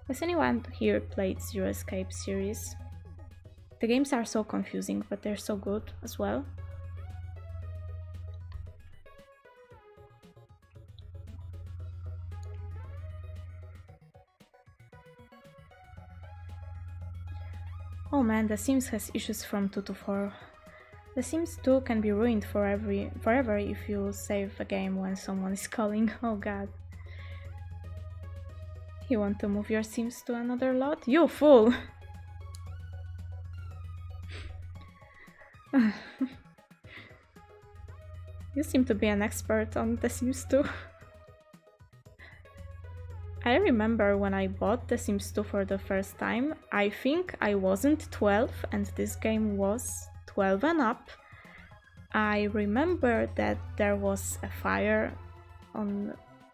Has anyone here played Zero Escape series? The games are so confusing, but they're so good as well. Oh man, The Sims has issues from 2 to 4. The Sims 2 can be ruined forever if you save a game when someone is calling. Oh god. You want to move your Sims to another lot? You fool! You seem to be an expert on The Sims 2. I remember when I bought The Sims 2 for the first time, I think I wasn't 12 and this game was 12 and up. I remember that there was a fire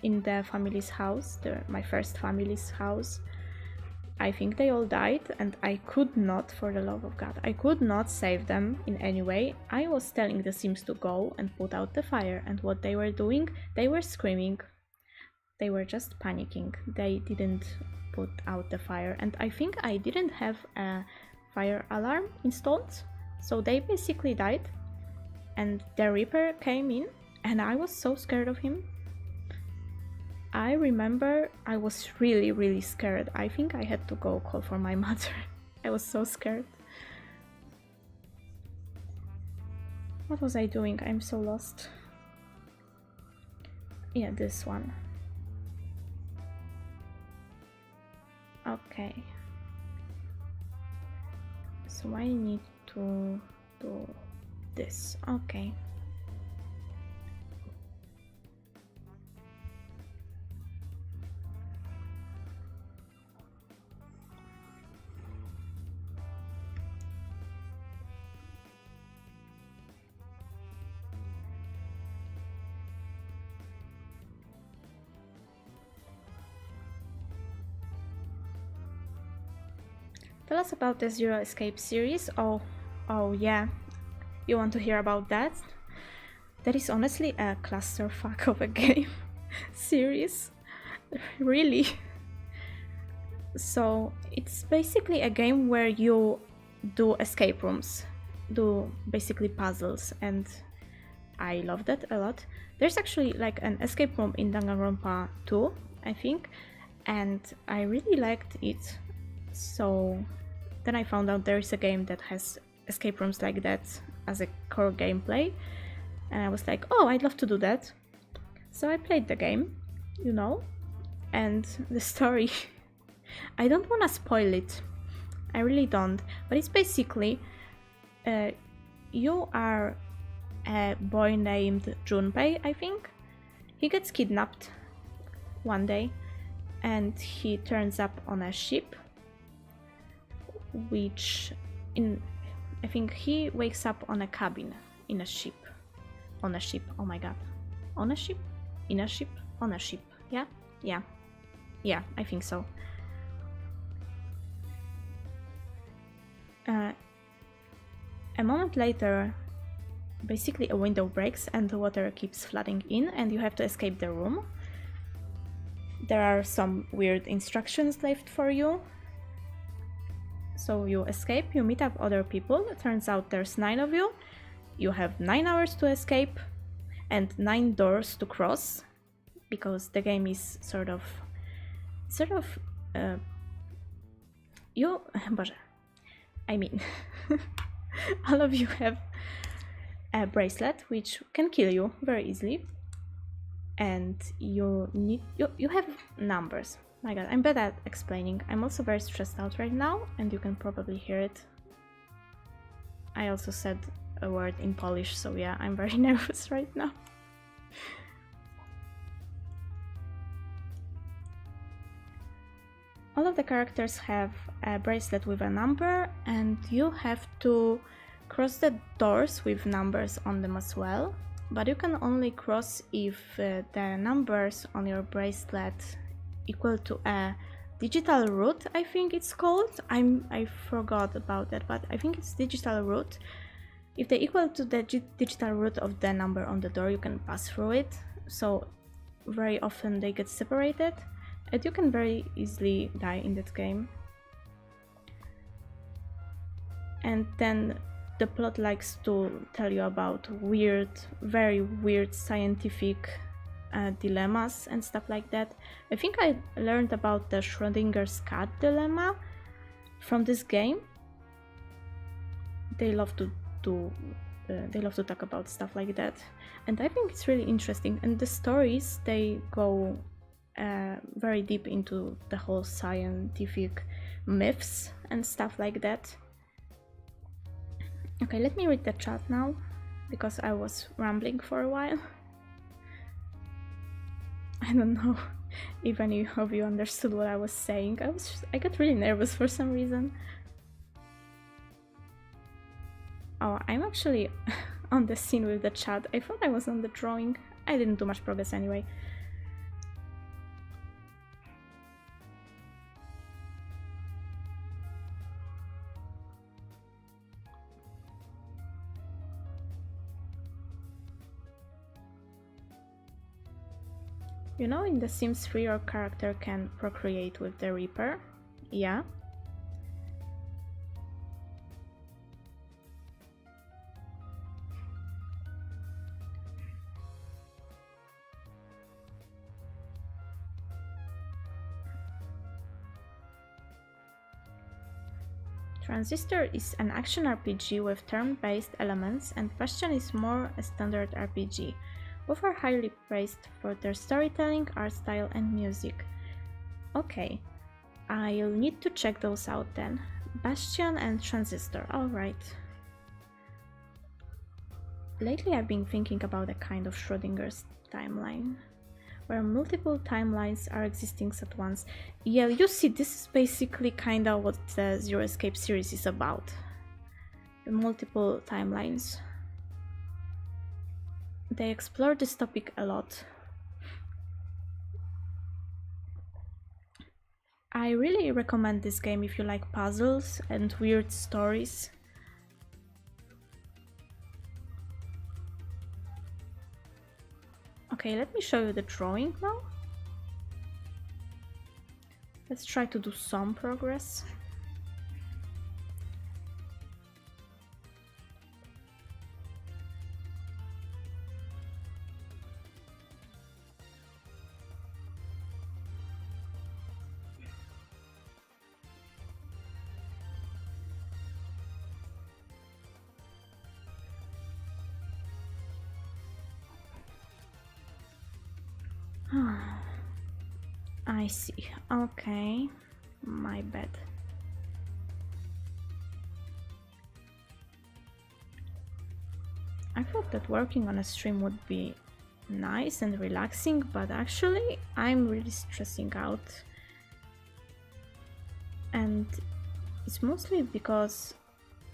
in the family's house, my first family's house. I think they all died and I could not, for the love of God, I could not save them in any way. I was telling the Sims to go and put out the fire, and what they were doing, they were screaming. They were just panicking. They didn't put out the fire, and I think I didn't have a fire alarm installed, so they basically died. And the Reaper came in and I was so scared of him. I remember I was really scared. I think I had to go call for my mother. I was so scared. What was I doing? I'm so lost. Yeah, this one. Okay. So I need to do this. Okay. Tell us about the Zero Escape series. Oh yeah. You want to hear about that? That is honestly a clusterfuck of a game series. Really. So it's basically a game where you do escape rooms, do basically puzzles, and I love that a lot. There's actually like an escape room in Danganronpa 2, I think, and I really liked it. So then I found out there is a game that has escape rooms like that as a core gameplay, and I was like, oh, I'd love to do that. So I played the game, you know, and the story, I don't want to spoil it, I really don't, but it's basically you are a boy named Junpei, I think. He gets kidnapped one day and he turns up on a ship, which I think he wakes up on a cabin in a ship. On a ship, oh my god. On a ship? In a ship? On a ship. Yeah? Yeah, I think so. A moment later, basically a window breaks and the water keeps flooding in and you have to escape the room. There are some weird instructions left for you. So you escape, you meet up other people, it turns out there's 9 of you, you have 9 hours to escape and 9 doors to cross, because the game is sort of all of you have a bracelet which can kill you very easily, and you have numbers. My god, I'm bad at explaining. I'm also very stressed out right now, and you can probably hear it. I also said a word in Polish, so yeah, I'm very nervous right now. All of the characters have a bracelet with a number, and you have to cross the doors with numbers on them as well, but you can only cross if the numbers on your bracelet equal to a digital root, I think it's called. I forgot about that, but I think it's digital root. If they equal to the digital root of the number on the door, you can pass through it. So very often they get separated, and you can very easily die in that game. and then the plot likes to tell you about weird, very weird scientific dilemmas and stuff like that. I think I learned about the Schrodinger's cat dilemma from this game. They love to talk about stuff like that, and I think it's really interesting. And the stories, they go very deep into the whole scientific myths and stuff like that. Okay, let me read the chat now, because I was rambling for a while. I don't know if any of you understood what I was saying. I got really nervous for some reason. Oh, I'm actually on the scene with the chat. I thought I was on the drawing. I didn't do much progress anyway. You know, in The Sims 3 your character can procreate with the Reaper? Yeah. Transistor is an action RPG with turn-based elements, and Bastion is more a standard RPG. Both are highly praised for their storytelling, art style, and music. Okay, I'll need to check those out then. Bastion and Transistor, alright. Lately I've been thinking about a kind of Schrodinger's timeline, where multiple timelines are existing at once. Yeah, you see, this is basically kinda what the Zero Escape series is about. The multiple timelines. They explore this topic a lot. I really recommend this game if you like puzzles and weird stories. Okay, let me show you the drawing now. Let's try to do some progress. I see. Okay, my bad. I thought that working on a stream would be nice and relaxing, but actually I'm really stressing out. And it's mostly because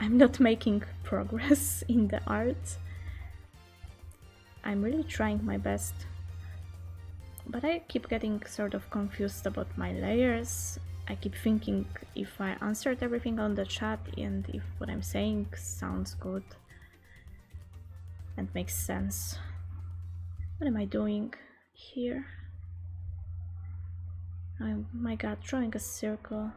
I'm not making progress in the art. I'm really trying my best. But I keep getting sort of confused about my layers. I keep thinking if I answered everything on the chat and if what I'm saying sounds good and makes sense. What am I doing here? Oh my god, drawing a circle.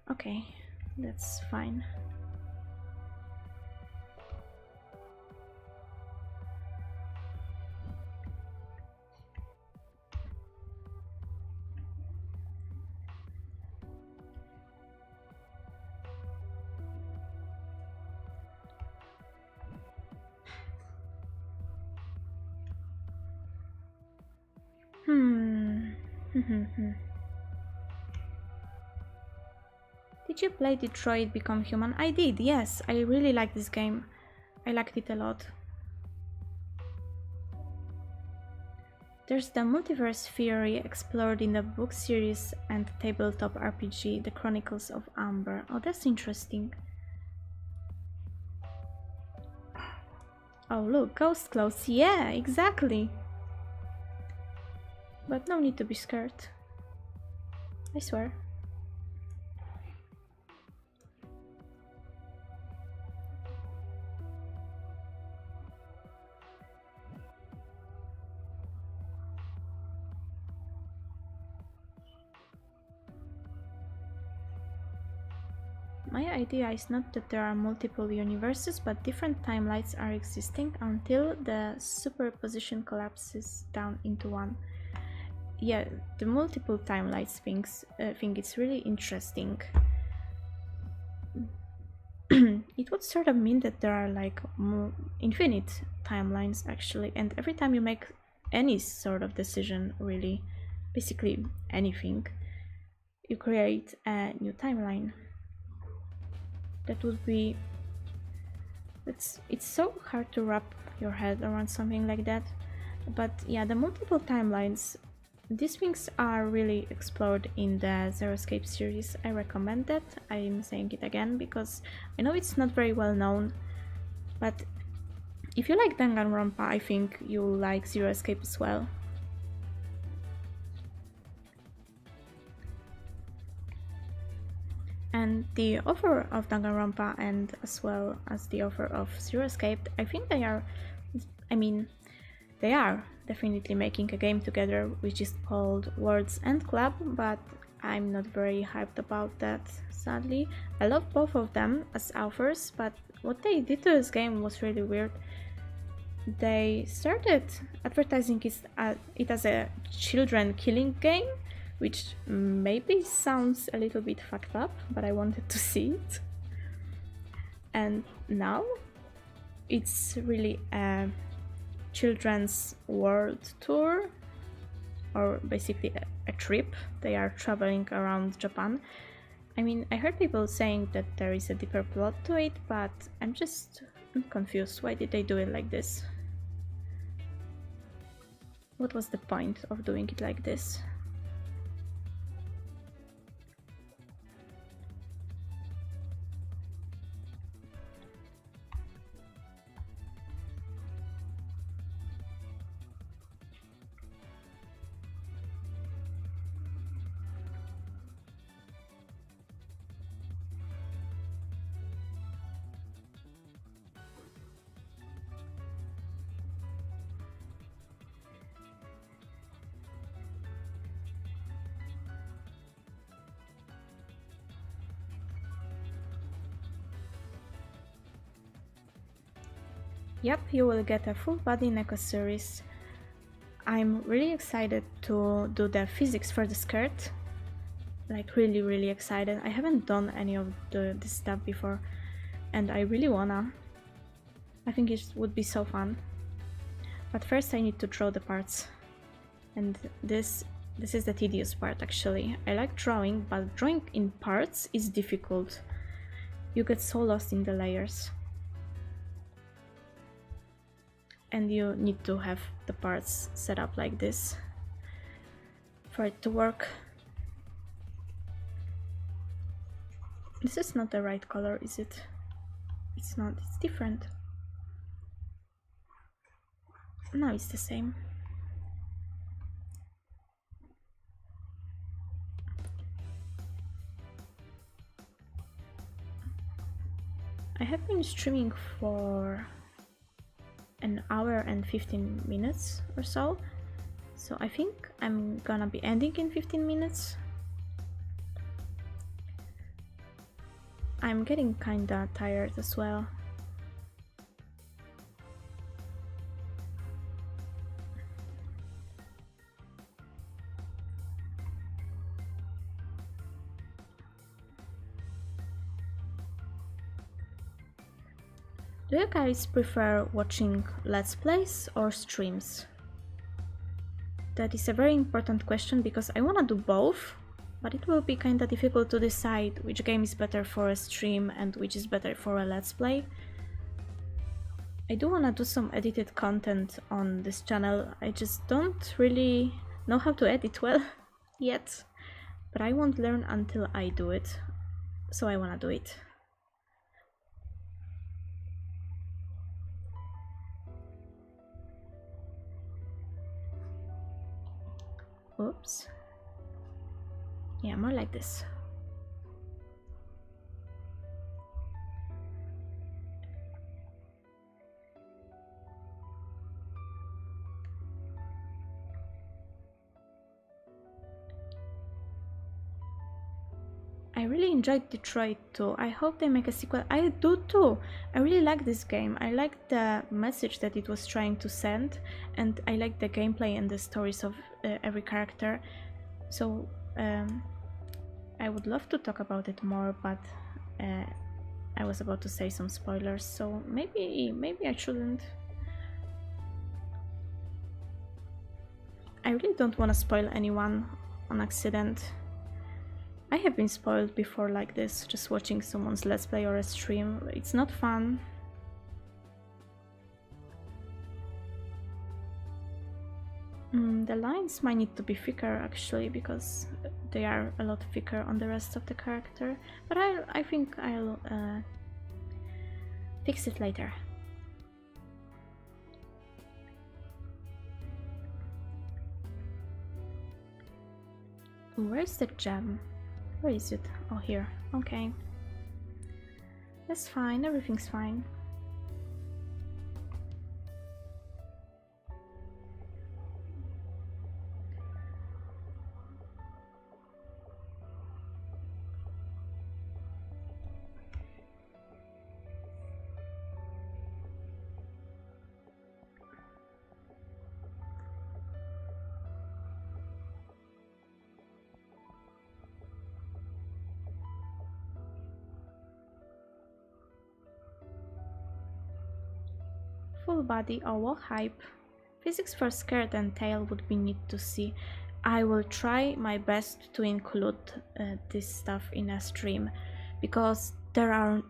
Okay, that's fine. Did you play Detroit Become Human? I did, yes. I really like this game. I liked it a lot. There's the multiverse theory explored in the book series and tabletop RPG, The Chronicles of Amber. Oh, that's interesting. Oh, look, ghost clothes. Yeah, exactly. But no need to be scared. I swear. My idea is not that there are multiple universes, but different timelines are existing until the superposition collapses down into one. Yeah, the multiple timelines thing is really interesting. It would sort of mean that there are like infinite timelines actually, and every time you make any sort of decision, really, basically anything, you create a new timeline. That would be... it's so hard to wrap your head around something like that. But yeah, the multiple timelines, these things are really explored in the Zero Escape series. I recommend that. I'm saying it again because I know it's not very well known, but if you like Danganronpa, I think you'll like Zero Escape as well. And the author of Danganronpa and as well as the author of Zero Escape, I think they are definitely making a game together which is called World's End Club, but I'm not very hyped about that, sadly. I love both of them as authors, but what they did to this game was really weird. They started advertising it as a children killing game, which maybe sounds a little bit fucked up, but I wanted to see it. And now it's really a children's world tour, or basically a trip. They are traveling around Japan. I mean, I heard people saying that there is a deeper plot to it, but I'm confused. Why did they do it like this? What was the point of doing it like this? Yep, you will get a full body NECA series. I'm really excited to do the physics for the skirt. Like really excited. I haven't done any of this stuff before and I really wanna. I think it would be so fun. But first I need to draw the parts. And this is the tedious part actually. I like drawing, but drawing in parts is difficult. You get so lost in the layers. And you need to have the parts set up like this for it to work. This is not the right color, is it? It's not, it's different. Now it's the same. I have been streaming for an hour and 15 minutes or so, so I think I'm gonna be ending in 15 minutes. I'm getting kinda tired as well. Do you guys prefer watching Let's Plays or streams? That is a very important question because I wanna do both, but it will be kinda difficult to decide which game is better for a stream and which is better for a Let's Play. I do wanna do some edited content on this channel, I just don't really know how to edit well yet, but I won't learn until I do it, so I wanna do it. Oops. Yeah, more like this. I really enjoyed Detroit too. I hope they make a sequel. I do too. I really like this game. I like the message that it was trying to send, and I like the gameplay and the stories of every character. So I would love to talk about it more, but I was about to say some spoilers, so maybe I shouldn't. I really don't want to spoil anyone on accident. I have been spoiled before like this, just watching someone's let's play or a stream. It's not fun. The lines might need to be thicker actually, because they are a lot thicker on the rest of the character, but I think I'll fix it later. Where's the gem? Where is it? Oh, here. Okay. That's fine, everything's fine. Full body, oh what hype. Physics for skirt and tail would be neat to see. I will try my best to include this stuff in a stream, because there are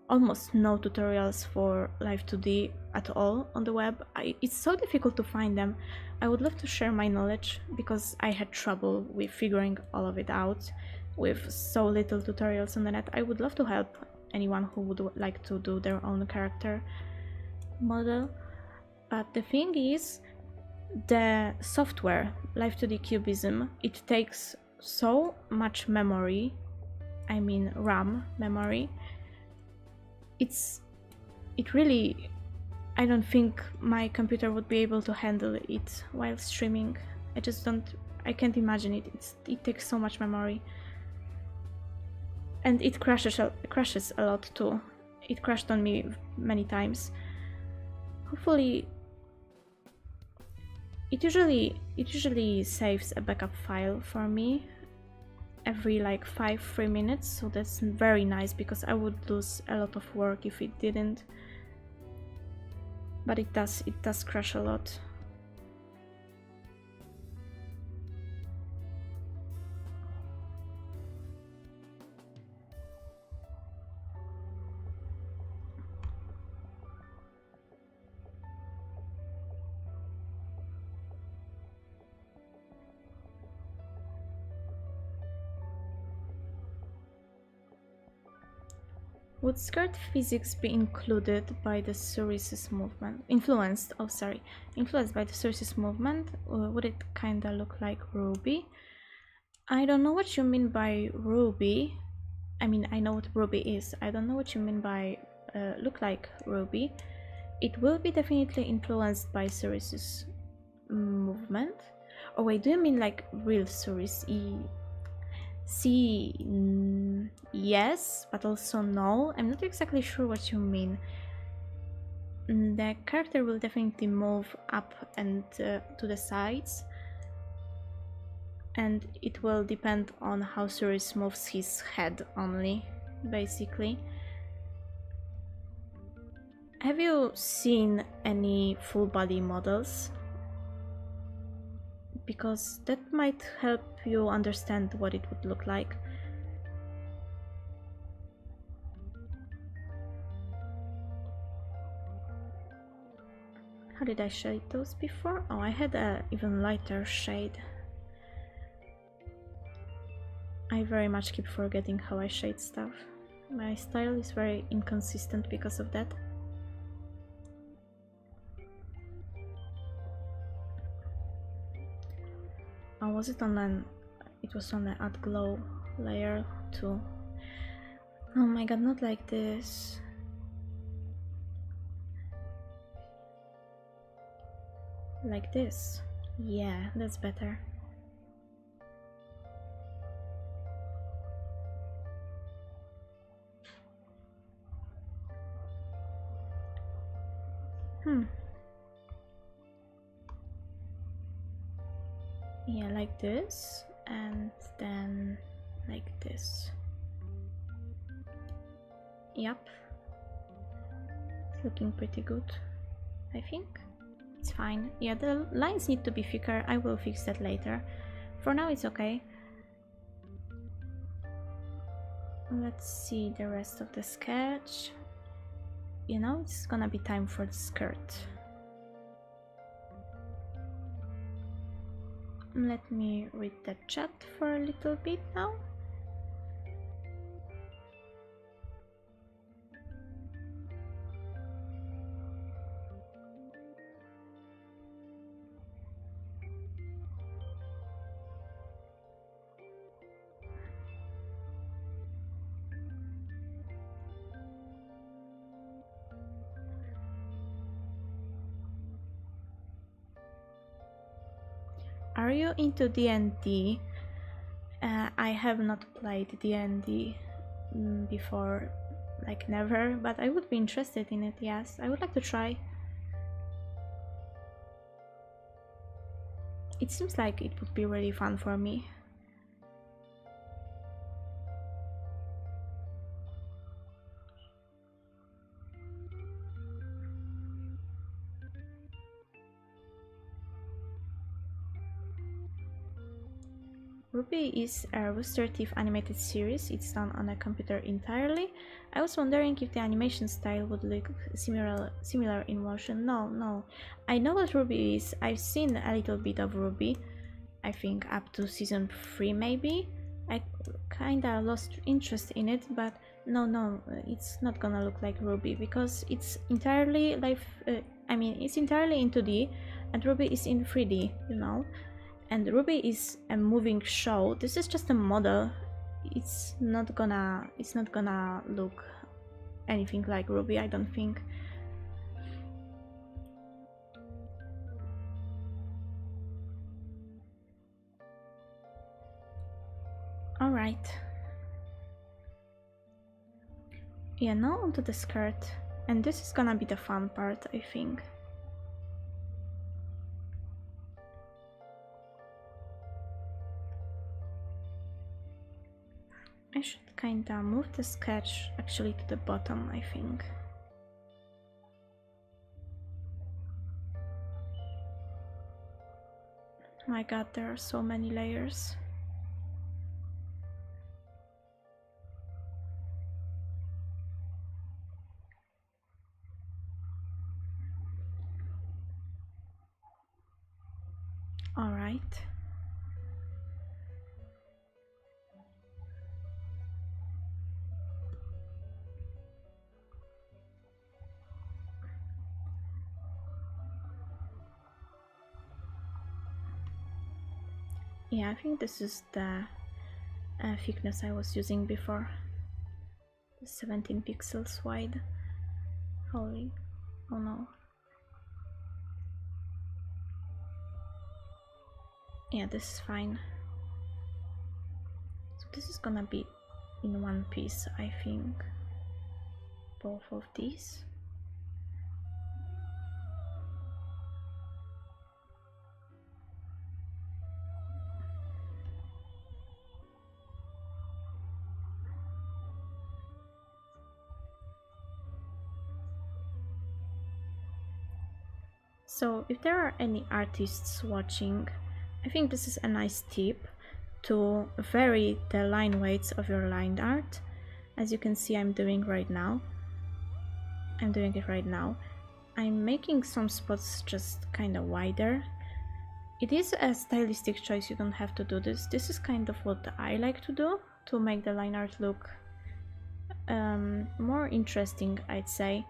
almost no tutorials for Live2D at all on the web. It's so difficult to find them. I would love to share my knowledge, because I had trouble with figuring all of it out with so little tutorials on the net. I would love to help anyone who would like to do their own character model, but the thing is, the software Live2D Cubism, it takes so much memory, I mean RAM memory. It really, I don't think my computer would be able to handle it while streaming. I can't imagine it. It takes so much memory, and it crashes a lot too. It crashed on me many times. Hopefully, it usually saves a backup file for me every like 3 minutes, so that's very nice, because I would lose a lot of work if it didn't. But it does crash a lot. Would skirt physics be included by the Surrealist movement? Influenced by the Surrealist movement? Or would it kinda look like Ruby? I don't know what you mean by Ruby. I mean, I know what Ruby is. I don't know what you mean by look like Ruby. It will be definitely influenced by Surrealist movement. Oh wait, do you mean like real Surrealist? Yes, but also no. I'm not exactly sure what you mean. The character will definitely move up and to the sides, and it will depend on how Sirius moves his head only, basically. Have you seen any full body models? Because that might help you understand what it would look like. How did I shade those before? Oh, I had a even lighter shade. I very much keep forgetting how I shade stuff. My style is very inconsistent because of that. Oh, was it on an... It was on the add glow layer too. Oh my god, not like this. Like this. Yeah, that's better. Yeah, like this, and then like this. Yep. It's looking pretty good, I think. It's fine. Yeah, the lines need to be thicker. I will fix that later. For now, it's okay. Let's see the rest of the sketch. You know, it's gonna be time for the skirt. Let me read the chat for a little bit now. Are you into D&D? I have not played D&D before, like never, but I would be interested in it, yes. I would like to try. It seems like it would be really fun for me. Ruby is a Rooster Teeth animated series. It's done on a computer entirely. I was wondering if the animation style would look similar in motion. No. I know what Ruby is. I've seen a little bit of Ruby. I think up to season 3 maybe. I kinda lost interest in it, but no, it's not gonna look like Ruby because it's entirely it's entirely in 2D and Ruby is in 3D, you know. And Ruby is a moving show. This is just a model. It's not gonna look anything like Ruby, I don't think. Alright. Yeah, now onto the skirt. And this is gonna be the fun part, I think. I should kinda move the sketch actually to the bottom, I think. My god, there are so many layers. Alright. Yeah, I think this is the thickness I was using before. 17 pixels wide. Holy, oh no. Yeah, this is fine. So this is gonna be in one piece, I think. Both of these. So if there are any artists watching, I think this is a nice tip to vary the line weights of your line art. As you can see, I'm doing it right now. I'm making some spots just kind of wider. It is a stylistic choice, you don't have to do this. This is kind of what I like to do to make the line art look more interesting, I'd say.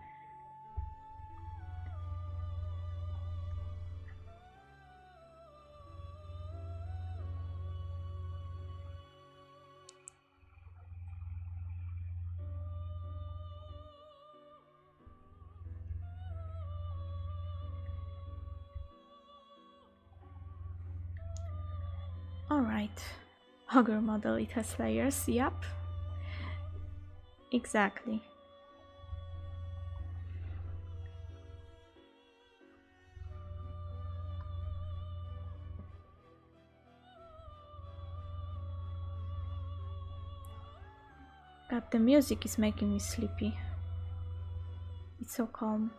Alright, Ogre model, it has layers, yep. Exactly. God, the music is making me sleepy. It's so calm.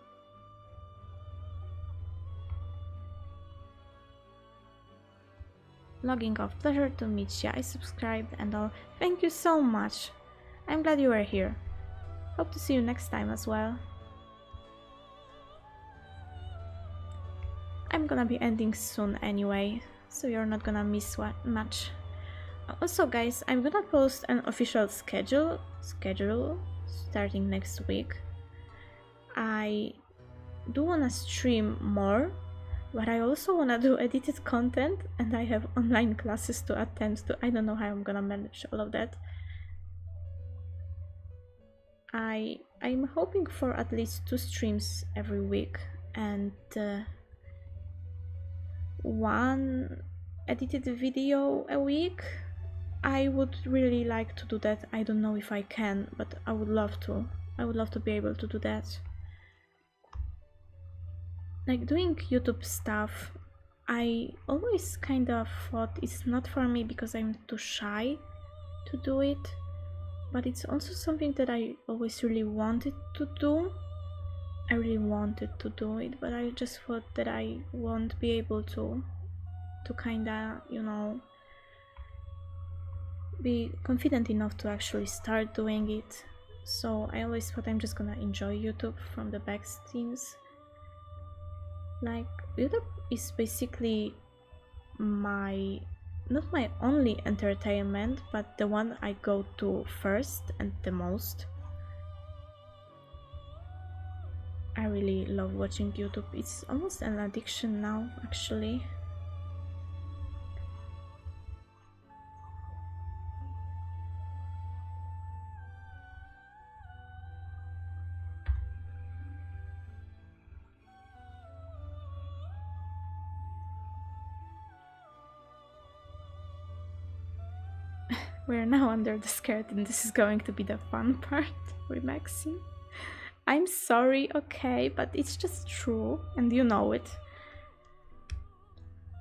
Logging off. Pleasure to meet you. I subscribed and all. Thank you so much. I'm glad you were here. Hope to see you next time as well. I'm gonna be ending soon anyway, so you're not gonna miss much. Also guys, I'm gonna post an official schedule starting next week. I do wanna stream more, but I also wanna do edited content, and I have online classes to attend to. I don't know how I'm gonna manage all of that. I'm hoping for at least 2 streams every week and 1 edited video a week. I would really like to do that. I don't know if I can, but I would love to. I would love to be able to do that. Like doing YouTube stuff, I always kind of thought it's not for me because I'm too shy to do it, but it's also something that I always really wanted to do. I really wanted to do it, but I just thought that I won't be able to kinda, you know, be confident enough to actually start doing it. So I always thought I'm just gonna enjoy YouTube from the back scenes. Like, YouTube is basically not my only entertainment, but the one I go to first and the most. I really love watching YouTube. It's almost an addiction now, actually. We're now under the skirt and this is going to be the fun part, Rimexin. I'm sorry, okay, but it's just true and you know it.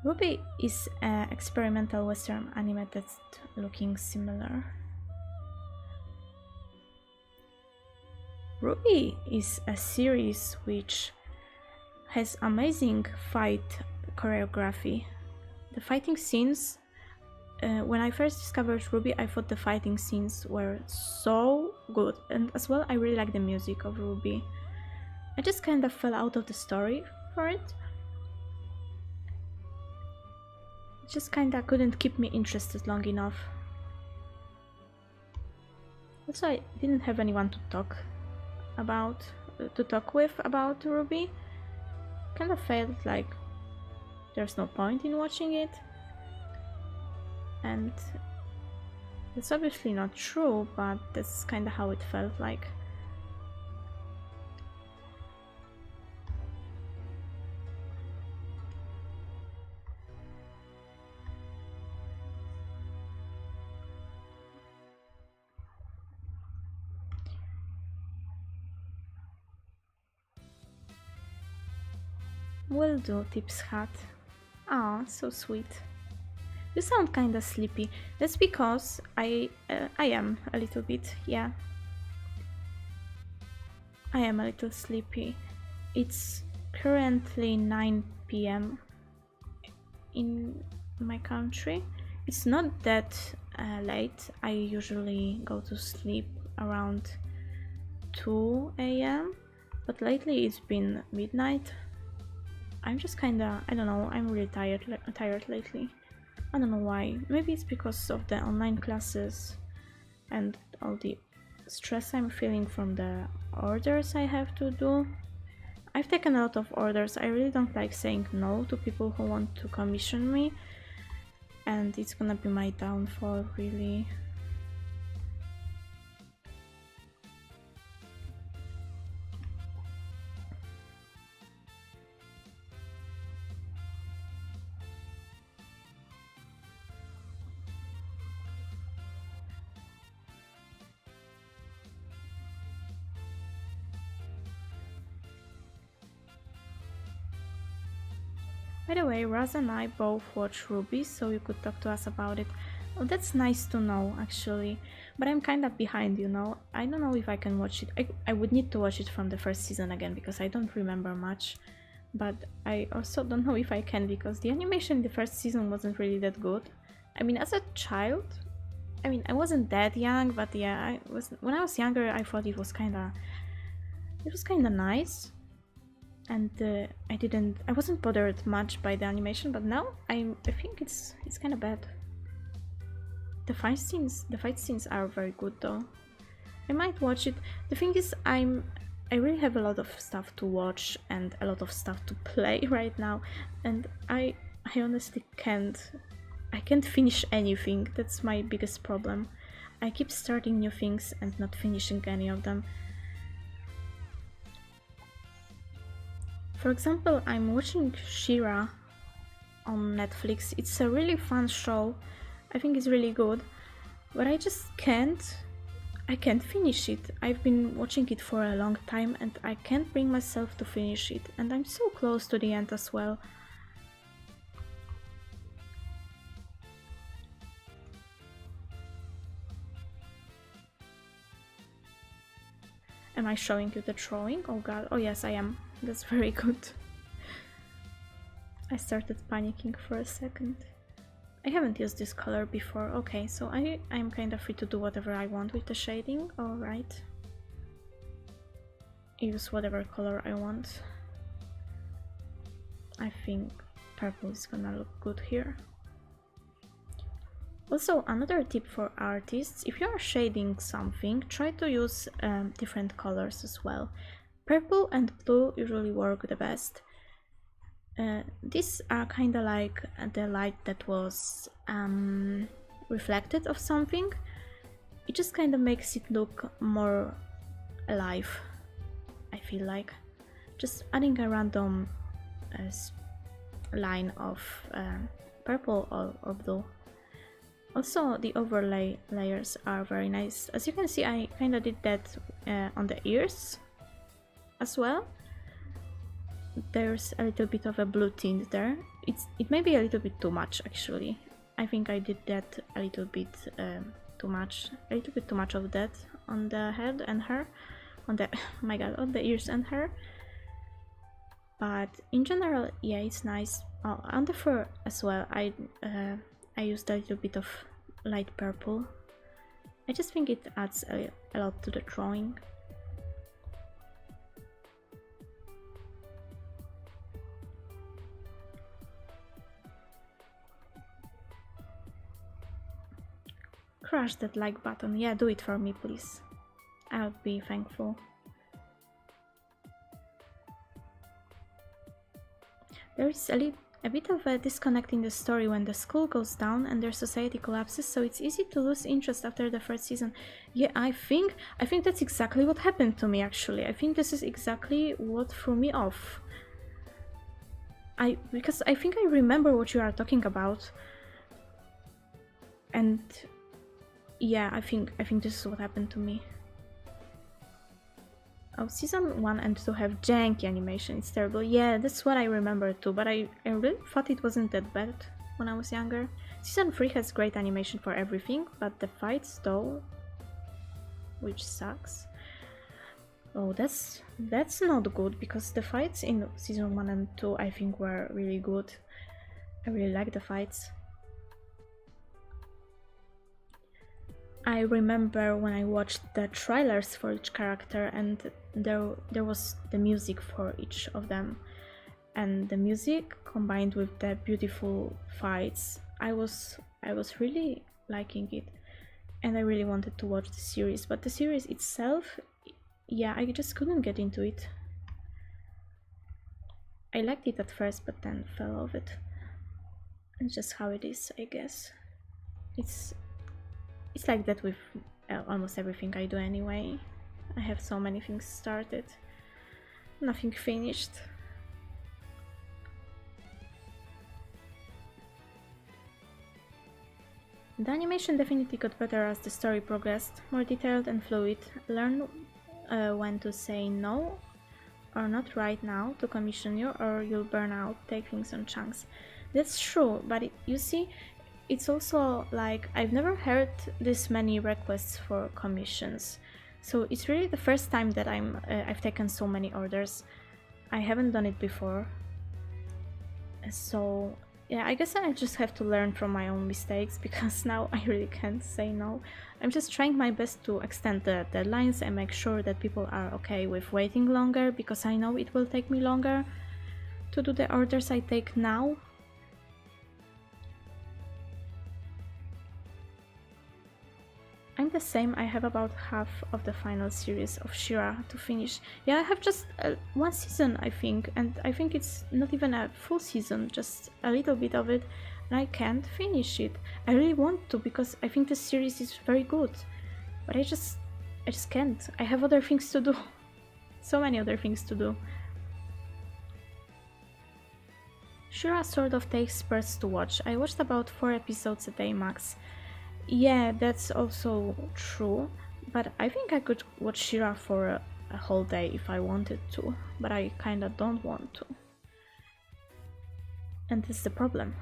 Ruby is an experimental Western anime that's looking similar. Ruby is a series which has amazing fight choreography. The fighting scenes, when I first discovered Ruby, I thought the fighting scenes were so good, and as well I really like the music of Ruby. I just kind of fell out of the story for it. It just kinda couldn't keep me interested long enough. Also, I didn't have anyone to talk with about Ruby. Kind of felt like there's no point in watching it. And it's obviously not true, but that's kind of how it felt like. Will do, Tips Hat. Ah, so sweet. You sound kinda sleepy. That's because I am a little bit, yeah. I am a little sleepy. It's currently 9 p.m. in my country. It's not that late. I usually go to sleep around 2 a.m. But lately it's been midnight. I'm just kinda, I don't know, I'm really tired lately. I don't know why. Maybe it's because of the online classes and all the stress I'm feeling from the orders I have to do. I've taken a lot of orders. I really don't like saying no to people who want to commission me, and it's gonna be my downfall, really. By the way, Raz and I both watch Ruby, so you could talk to us about it. Oh, that's nice to know, actually. But I'm kind of behind, you know. I don't know if I can watch it. I would need to watch it from the first season again because I don't remember much. But I also don't know if I can because the animation in the first season wasn't really that good. I mean, as a child, I mean, I wasn't that young, but yeah, I was when I was younger. I thought it was kind of nice, and I wasn't bothered much by the animation. But now I think it's kind of bad. The fight scenes are very good though. I might watch it. The thing is, I really have a lot of stuff to watch and a lot of stuff to play right now, and I honestly can't. I can't finish anything. That's my biggest problem. I keep starting new things and not finishing any of them. For example, I'm watching She-Ra on Netflix. It's a really fun show. I think it's really good, but I just can't finish it. I've been watching it for a long time and I can't bring myself to finish it, and I'm so close to the end as well. Am I showing you the drawing? Oh god, oh yes I am. That's very good. I started panicking for a second. I haven't used this color before. Okay, so I'm kind of free to do whatever I want with the shading. Alright. Use whatever color I want. I think purple is gonna look good here. Also, another tip for artists, if you are shading something, try to use different colors as well. Purple and blue usually work the best. These are kind of like the light that was reflected of something. It just kind of makes it look more alive, I feel like. Just adding a random line of purple or blue. Also, the overlay layers are very nice. As you can see, I kind of did that on the ears as well. There's a little bit of a blue tint there. It may be a little bit too much actually. I think I did that a little bit too much. A little bit too much of that on the head and hair. On the oh my god, on the ears and hair. But in general, yeah, it's nice. Oh, on the fur as well. I used a little bit of light purple. I just think it adds a lot to the drawing. Crush that like button. Yeah, do it for me, please. I would be thankful. There is a bit of a disconnect in the story when the school goes down and their society collapses, so it's easy to lose interest after the first season. Yeah, I think that's exactly what happened to me actually. I think this is exactly what threw me off. Because I think I remember what you are talking about. And yeah, I think this is what happened to me. Oh, season 1 and 2 have janky animation, it's terrible. Yeah, that's what I remember too, but I really thought it wasn't that bad when I was younger. Season 3 has great animation for everything, but the fights though, which sucks. Oh, that's not good, because the fights in season 1 and 2 I think were really good. I really like the fights. I remember when I watched the trailers for each character and there was the music for each of them. And the music combined with the beautiful fights, I was really liking it. And I really wanted to watch the series, but the series itself, yeah, I just couldn't get into it. I liked it at first, but then fell off it. It's just how it is, I guess. It's like that with almost everything I do anyway. I have so many things started, nothing finished. The animation definitely got better as the story progressed, more detailed and fluid. Learn when to say no or not right now to commission you, or you'll burn out, take things on chunks. That's true, but you see, it's also like I've never heard this many requests for commissions, so it's really the first time that I've taken so many orders. I haven't done it before, so yeah, I guess I just have to learn from my own mistakes, because now I really can't say no. I'm just trying my best to extend the deadlines and make sure that people are okay with waiting longer, because I know it will take me longer to do the orders I take now. I'm the same. I have about half of the final series of Shira to finish. Yeah, I have just one season, I think, and I think it's not even a full season, just a little bit of it, and I can't finish it. I really want to, because I think the series is very good, but I just can't. I have other things to do. So many other things to do. Shira sort of takes spurts to watch. I watched about 4 episodes a day max. Yeah, that's also true, but I think I could watch Shira for a whole day if I wanted to, but I kinda don't want to. And that's the problem.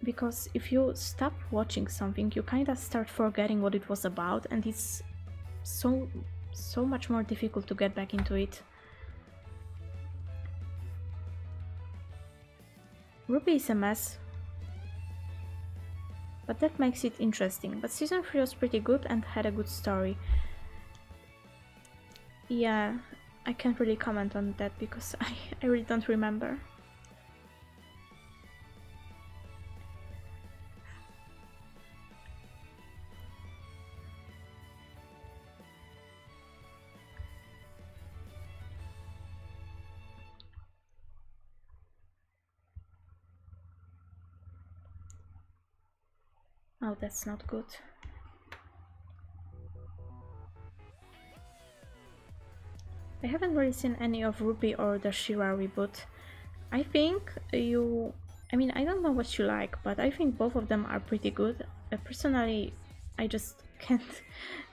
Because if you stop watching something, you kinda start forgetting what it was about, and it's so much more difficult to get back into it. Ruby is a mess, but that makes it interesting. But season 3 was pretty good and had a good story. Yeah, I can't really comment on that because I really don't remember. Oh, that's not good. I haven't really seen any of Ruby or the Shira reboot. I think I mean, I don't know what you like, but I think both of them are pretty good. Personally, I just can't,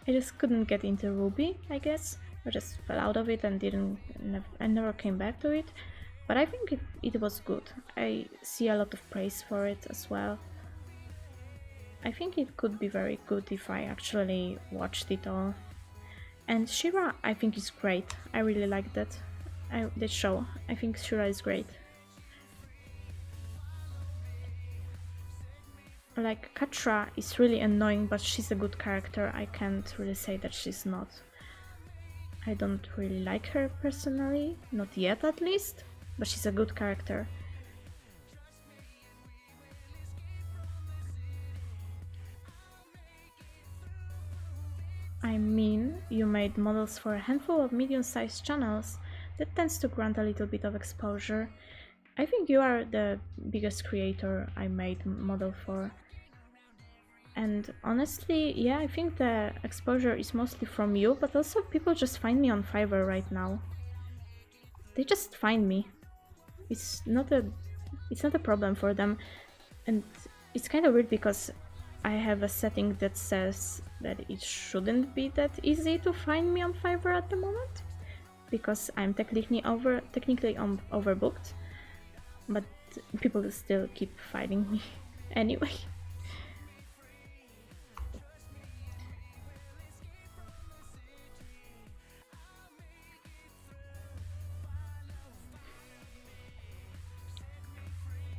I just couldn't get into Ruby, I guess. I just fell out of it and I never came back to it. But I think it was good. I see a lot of praise for it as well. I think it could be very good if I actually watched it all. And Shira, I think, is great. I really like that show. I think Shira is great. Like, Katra is really annoying, but she's a good character. I can't really say that she's not. I don't really like her personally, not yet at least, but she's a good character. I mean, you made models for a handful of medium-sized channels. That tends to grant a little bit of exposure. I think you are the biggest creator I made model for. And honestly, yeah, I think the exposure is mostly from you, but also people just find me on Fiverr right now. They just find me. It's not a problem for them. And it's kind of weird because I have a setting that says that it shouldn't be that easy to find me on Fiverr at the moment, because I'm technically overbooked, but people still keep finding me anyway.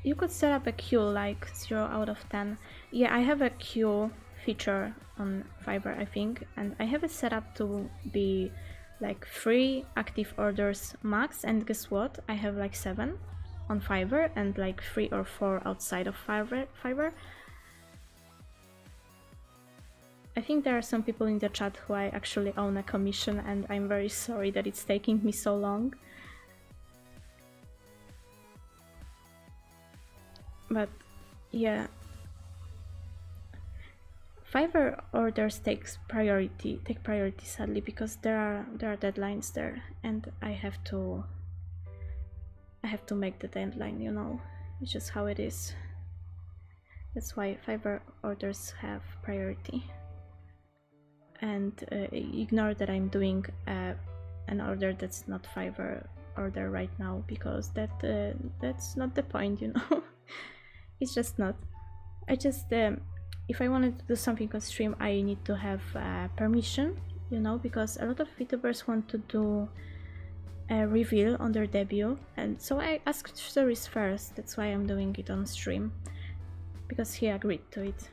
You could set up a queue like 0 out of 10. Yeah, I have a queue feature on Fiverr, I think, and I have it set up to be like 3 active orders max, and guess what? I have like 7 on Fiverr and like 3 or 4 outside of Fiverr. I think there are some people in the chat who I actually own a commission, and I'm very sorry that it's taking me so long. But yeah, Fiverr orders take priority sadly, because there are deadlines there, and I have to make the deadline, you know. It's just how it is. That's why Fiverr orders have priority. And ignore that I'm doing an order that's not Fiverr order right now, because that's not the point, you know. It's just not. I just if I wanted to do something on stream, I need to have permission, you know, because a lot of VTubers want to do a reveal on their debut, and so I asked Stories first. That's why I'm doing it on stream, because he agreed to it.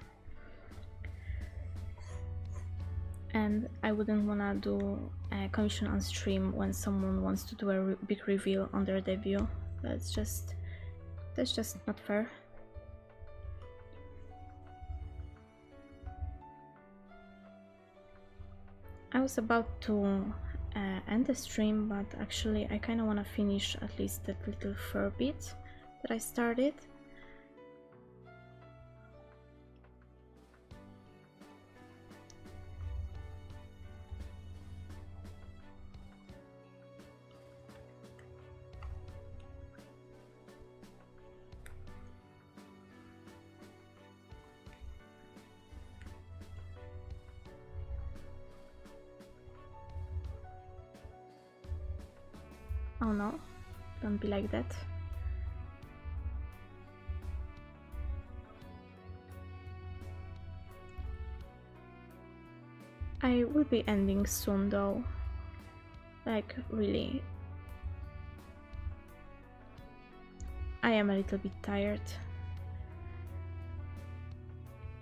And I wouldn't wanna do a commission on stream when someone wants to do a big reveal on their debut. That's just not fair. I was about to end the stream, but actually I kind of want to finish at least that little fur bit that I started. Oh no, don't be like that. I will be ending soon though. Like, really. I am a little bit tired.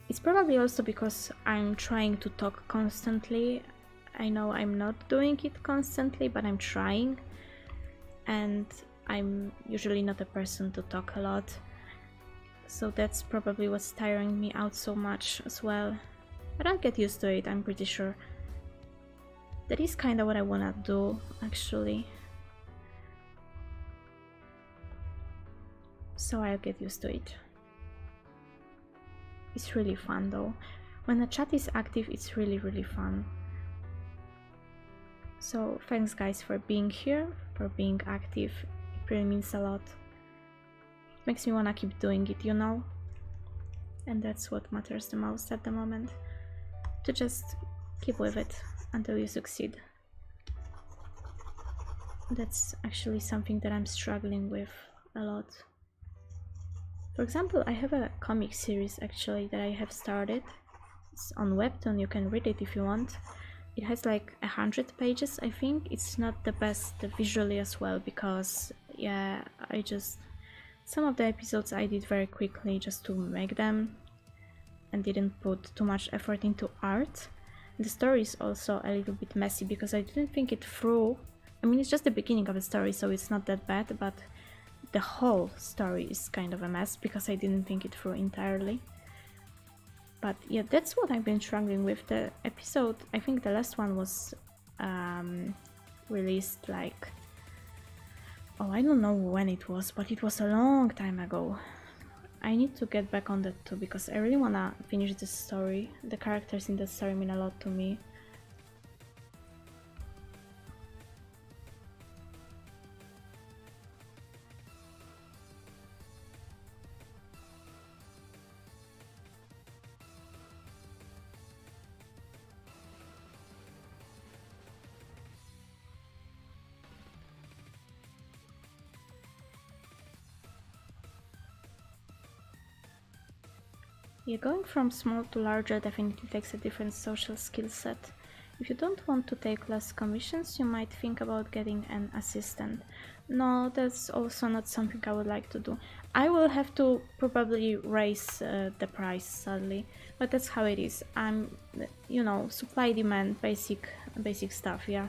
It's probably also because I'm trying to talk constantly. I know I'm not doing it constantly, but I'm trying. And I'm usually not a person to talk a lot. So that's probably what's tiring me out so much as well. But I'll get used to it, I'm pretty sure. That is kind of what I wanna do, actually. So I'll get used to it. It's really fun though. When the chat is active, it's really, really fun. So thanks guys for being here, for being active. It really means a lot. It makes me wanna keep doing it, you know? And that's what matters the most at the moment. To just keep with it until you succeed. That's actually something that I'm struggling with a lot. For example, I have a comic series actually that I have started. It's on Webtoon, you can read it if you want. It has like 100 pages, I think. It's not the best visually as well because, yeah, some of the episodes I did very quickly just to make them and didn't put too much effort into art. The story is also a little bit messy because I didn't think it through. I mean, it's just the beginning of the story, so it's not that bad, but the whole story is kind of a mess because I didn't think it through entirely. But yeah, that's what I've been struggling with. The episode, I think the last one was released like, oh, I don't know when it was, but it was a long time ago. I need to get back on that too because I really wanna finish this story. The characters in the story mean a lot to me. Yeah, going from small to larger definitely takes a different social skill set. If you don't want to take less commissions, you might think about getting an assistant. No, that's also not something I would like to do. I will have to probably raise the price, sadly, but that's how it is. I'm, you know, supply demand, basic stuff, yeah.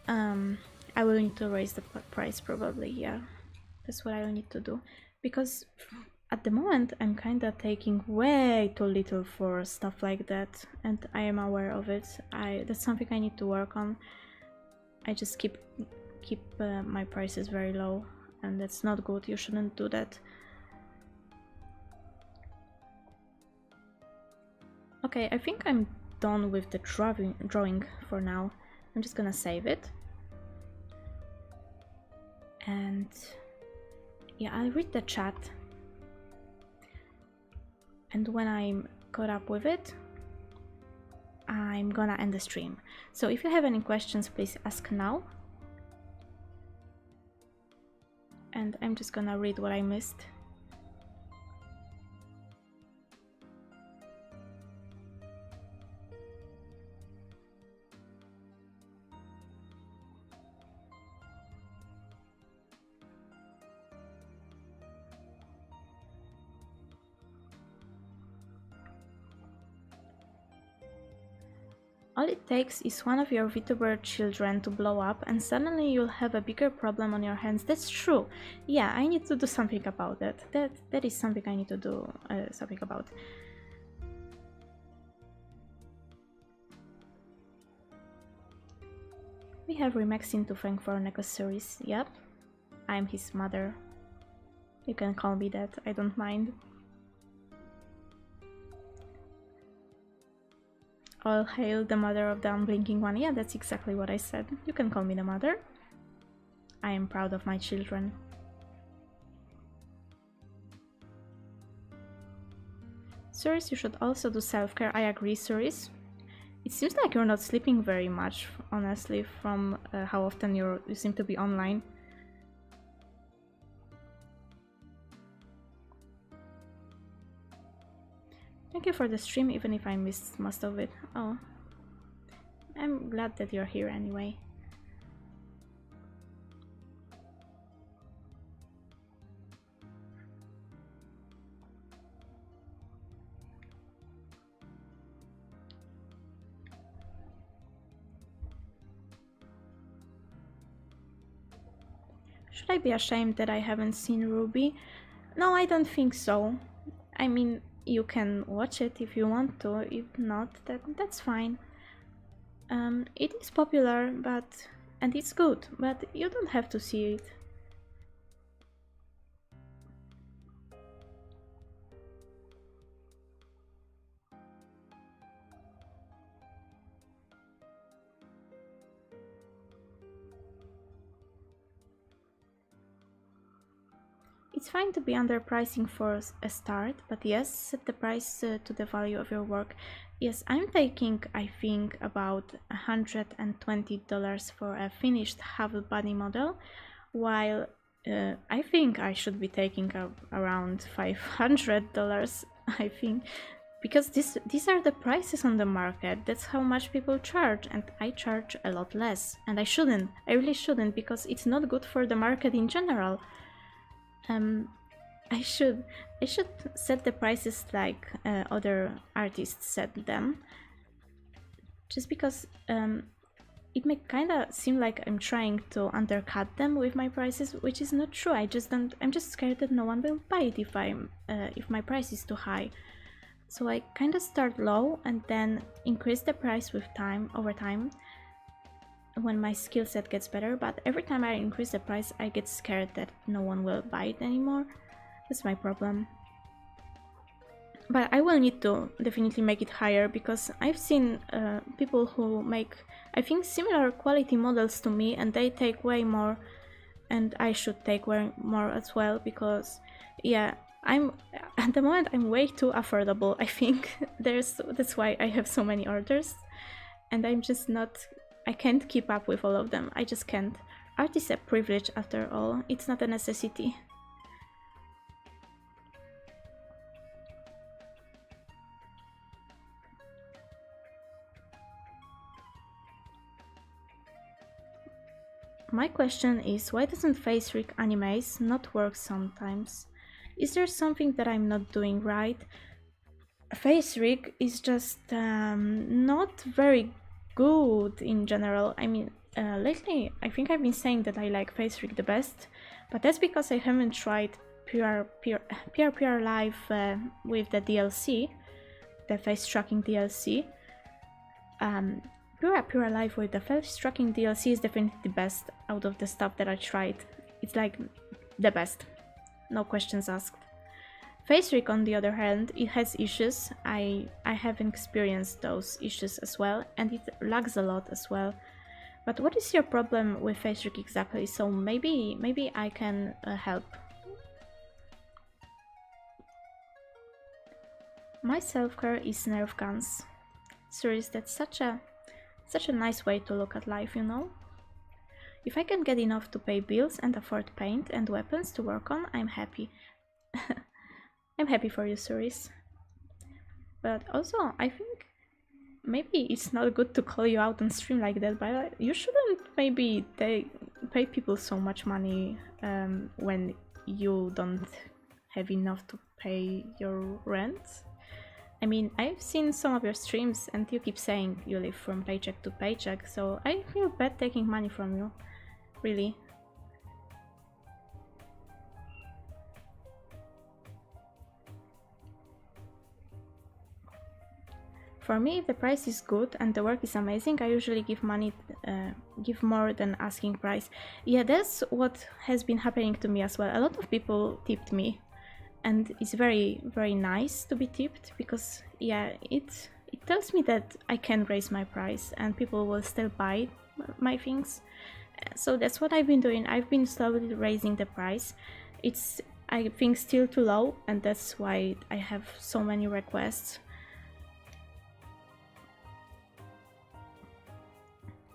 I will need to raise the price probably, yeah. That's what I will need to do, because at the moment I'm kinda taking way too little for stuff like that, and I am aware of it. That's something I need to work on. I just keep my prices very low, and that's not good. You shouldn't do that. Okay, I think I'm done with the drawing for now. I'm just gonna save it. And yeah, I'll read the chat. And when I'm caught up with it, I'm gonna end the stream. So if you have any questions, please ask now. And I'm just gonna read what I missed. All it takes is one of your VTuber children to blow up and suddenly you'll have a bigger problem on your hands. That's true. Yeah, I need to do something about that. That is something I need to do something about. We have Rimexin to thank for necklace series. Yep. I'm his mother. You can call me that, I don't mind. All hail the mother of the unblinking one. Yeah, that's exactly what I said. You can call me the mother. I am proud of my children. Ceres, you should also do self-care. I agree, Ceres. It seems like you're not sleeping very much, honestly, from how often you seem to be online. Thank you for the stream, even if I missed most of it. Oh, I'm glad that you're here anyway. Should I be ashamed that I haven't seen Ruby? No, I don't think so. I mean, you can watch it if you want to. If not, that's fine. It is popular, and it's good, but you don't have to see it. It's fine to be underpricing for a start, but yes, set the price to the value of your work. Yes, I'm taking, I think, about $120 for a finished half body model, while I think I should be taking around $500, I think, because these are the prices on the market. That's how much people charge, and I charge a lot less, and I shouldn't. I really shouldn't, because it's not good for the market in general. I should set the prices like other artists set them, just because it may kind of seem like I'm trying to undercut them with my prices, which is not true. I'm just scared that no one will buy it if my price is too high. So I kind of start low and then increase the price with over time when my skill set gets better, but every time I increase the price I get scared that no one will buy it anymore. That's my problem. But I will need to definitely make it higher, because I've seen people who make, I think, similar quality models to me, and they take way more, and I should take way more as well, because yeah, at the moment I'm way too affordable, I think. That's why I have so many orders, and I'm just not, I can't keep up with all of them. I just can't. Art is a privilege after all, it's not a necessity. My question is, why doesn't face rig animes not work sometimes? Is there something that I'm not doing right? Face rig is just not very good in general. I mean, lately I think I've been saying that I like face rig the best, but that's because I haven't tried PR Live with the DLC, the face tracking DLC. Pure Life with the face tracking DLC is definitely the best out of the stuff that I tried. It's like the best, no questions asked. Face rig, on the other hand, it has issues. I haven't experienced those issues as well, and it lags a lot as well. But what is your problem with face rig exactly? So maybe I can help. My self-care is Nerf guns. Seriously, that's such a nice way to look at life, you know? If I can get enough to pay bills and afford paint and weapons to work on, I'm happy. I'm happy for you, Ceres. But also, I think maybe it's not good to call you out on stream like that, but you shouldn't maybe pay people so much money when you don't have enough to pay your rent. I mean, I've seen some of your streams and you keep saying you live from paycheck to paycheck, so I feel bad taking money from you. Really. For me, if the price is good and the work is amazing, I usually give money, give more than asking price. Yeah, that's what has been happening to me as well. A lot of people tipped me, and it's very, very nice to be tipped because, yeah, it tells me that I can raise my price and people will still buy my things. So that's what I've been doing. I've been slowly raising the price. It's, I think, still too low, and that's why I have so many requests.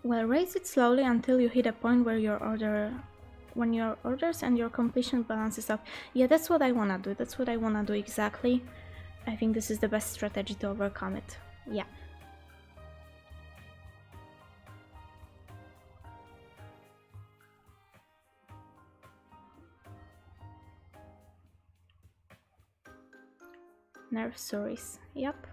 Well, raise it slowly until you hit a point where when your orders and your completion balances up. Yeah, that's what I wanna do. That's what I wanna do exactly. I think this is the best strategy to overcome it. Yeah. Nurseries. Yep.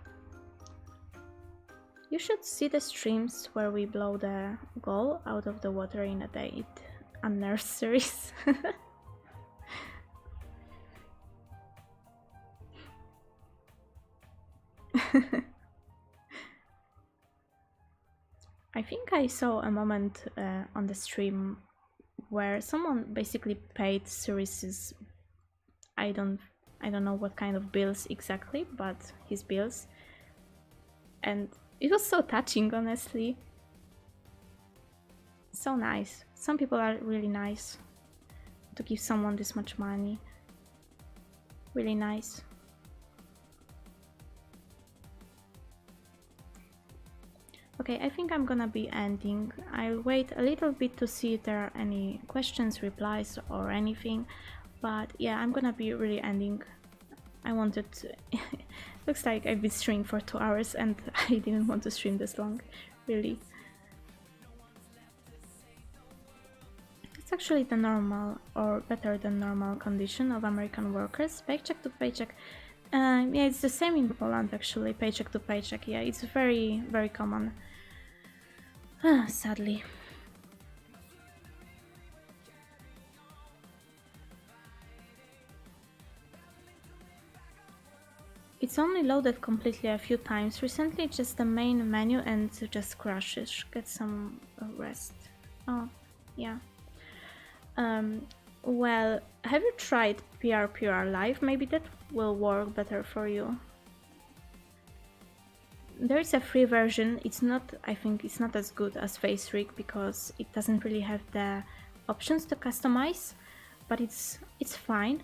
You should see the streams where we blow the goal out of the water in a day on nurseries. I think I saw a moment on the stream where someone basically paid Cyrus's, I don't know what kind of bills exactly, but his bills, and it was so touching, honestly. So nice. Some people are really nice to give someone this much money. Really nice. Okay, I think I'm gonna be ending. I'll wait a little bit to see if there are any questions, replies, or anything. But yeah, I'm gonna be really ending. I wanted to... Looks like I've been streaming for 2 hours and I didn't want to stream this long, really. It's actually the normal, or better than normal, condition of American workers, paycheck to paycheck. Yeah, it's the same in Poland actually, paycheck to paycheck. Yeah, it's very, very common. Sadly. It's only loaded completely a few times. Recently, just the main menu and just crashes. Get some rest. Oh, yeah. Well, have you tried PR Live? Maybe that will work better for you. There is a free version. It's not, I think it's not as good as FaceRig because it doesn't really have the options to customize, but it's fine.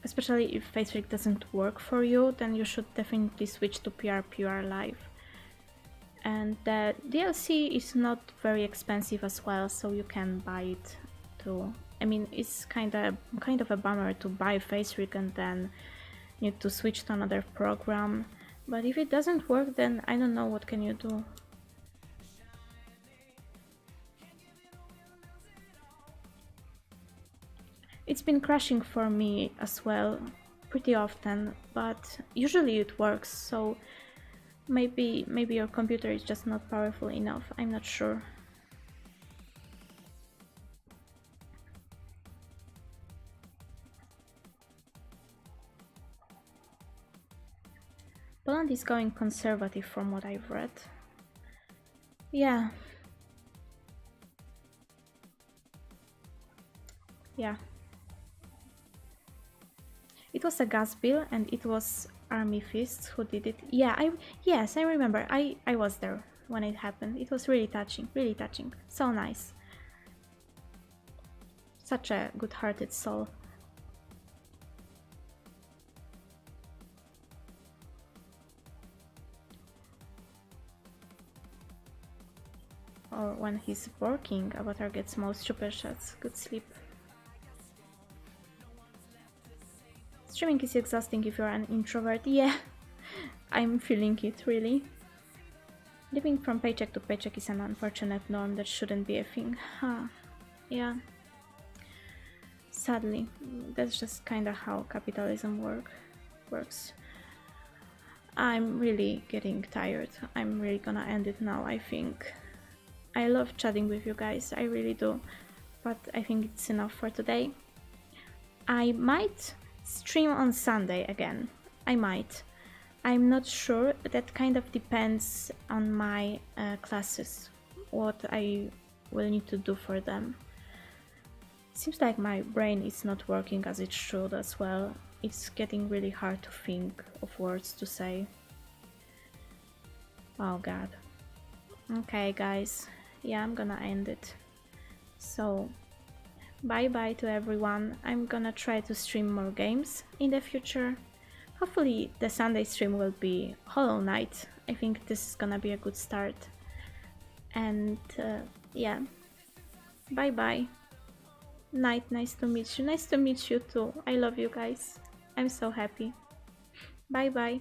Especially if FaceRig doesn't work for you, then you should definitely switch to PR Live. And the DLC is not very expensive as well, so you can buy it too. I mean, it's kind of a bummer to buy FaceRig and then need to switch to another program. But if it doesn't work, then I don't know what can you do. It's been crashing for me as well pretty often, but usually it works, so maybe your computer is just not powerful enough, I'm not sure. Poland is going conservative from what I've read. Yeah. Yeah. It was a gas bill and it was Army Fists who did it. Yeah, yes, I remember. I was there when it happened. It was really touching, really touching. So nice. Such a good-hearted soul. Or when he's working, Avatar gets most super shots. Good sleep. Streaming is exhausting if you're an introvert. Yeah, I'm feeling it, really. Living from paycheck to paycheck is an unfortunate norm that shouldn't be a thing. Huh. Yeah. Sadly, that's just kinda how capitalism works. I'm really getting tired. I'm really gonna end it now, I think. I love chatting with you guys, I really do. But I think it's enough for today. I might stream on Sunday again. I might. I'm not sure. That kind of depends on my classes, what I will need to do for them. Seems like my brain is not working as it should as well. It's getting really hard to think of words to say. Oh god. Okay guys, yeah, I'm gonna end it. So, bye bye to everyone. I'm gonna try to stream more games in the future. Hopefully the Sunday stream will be Hollow Knight. I think this is gonna be a good start. And yeah, bye bye. Night, nice to meet you. Nice to meet you too. I love you guys. I'm so happy. Bye bye.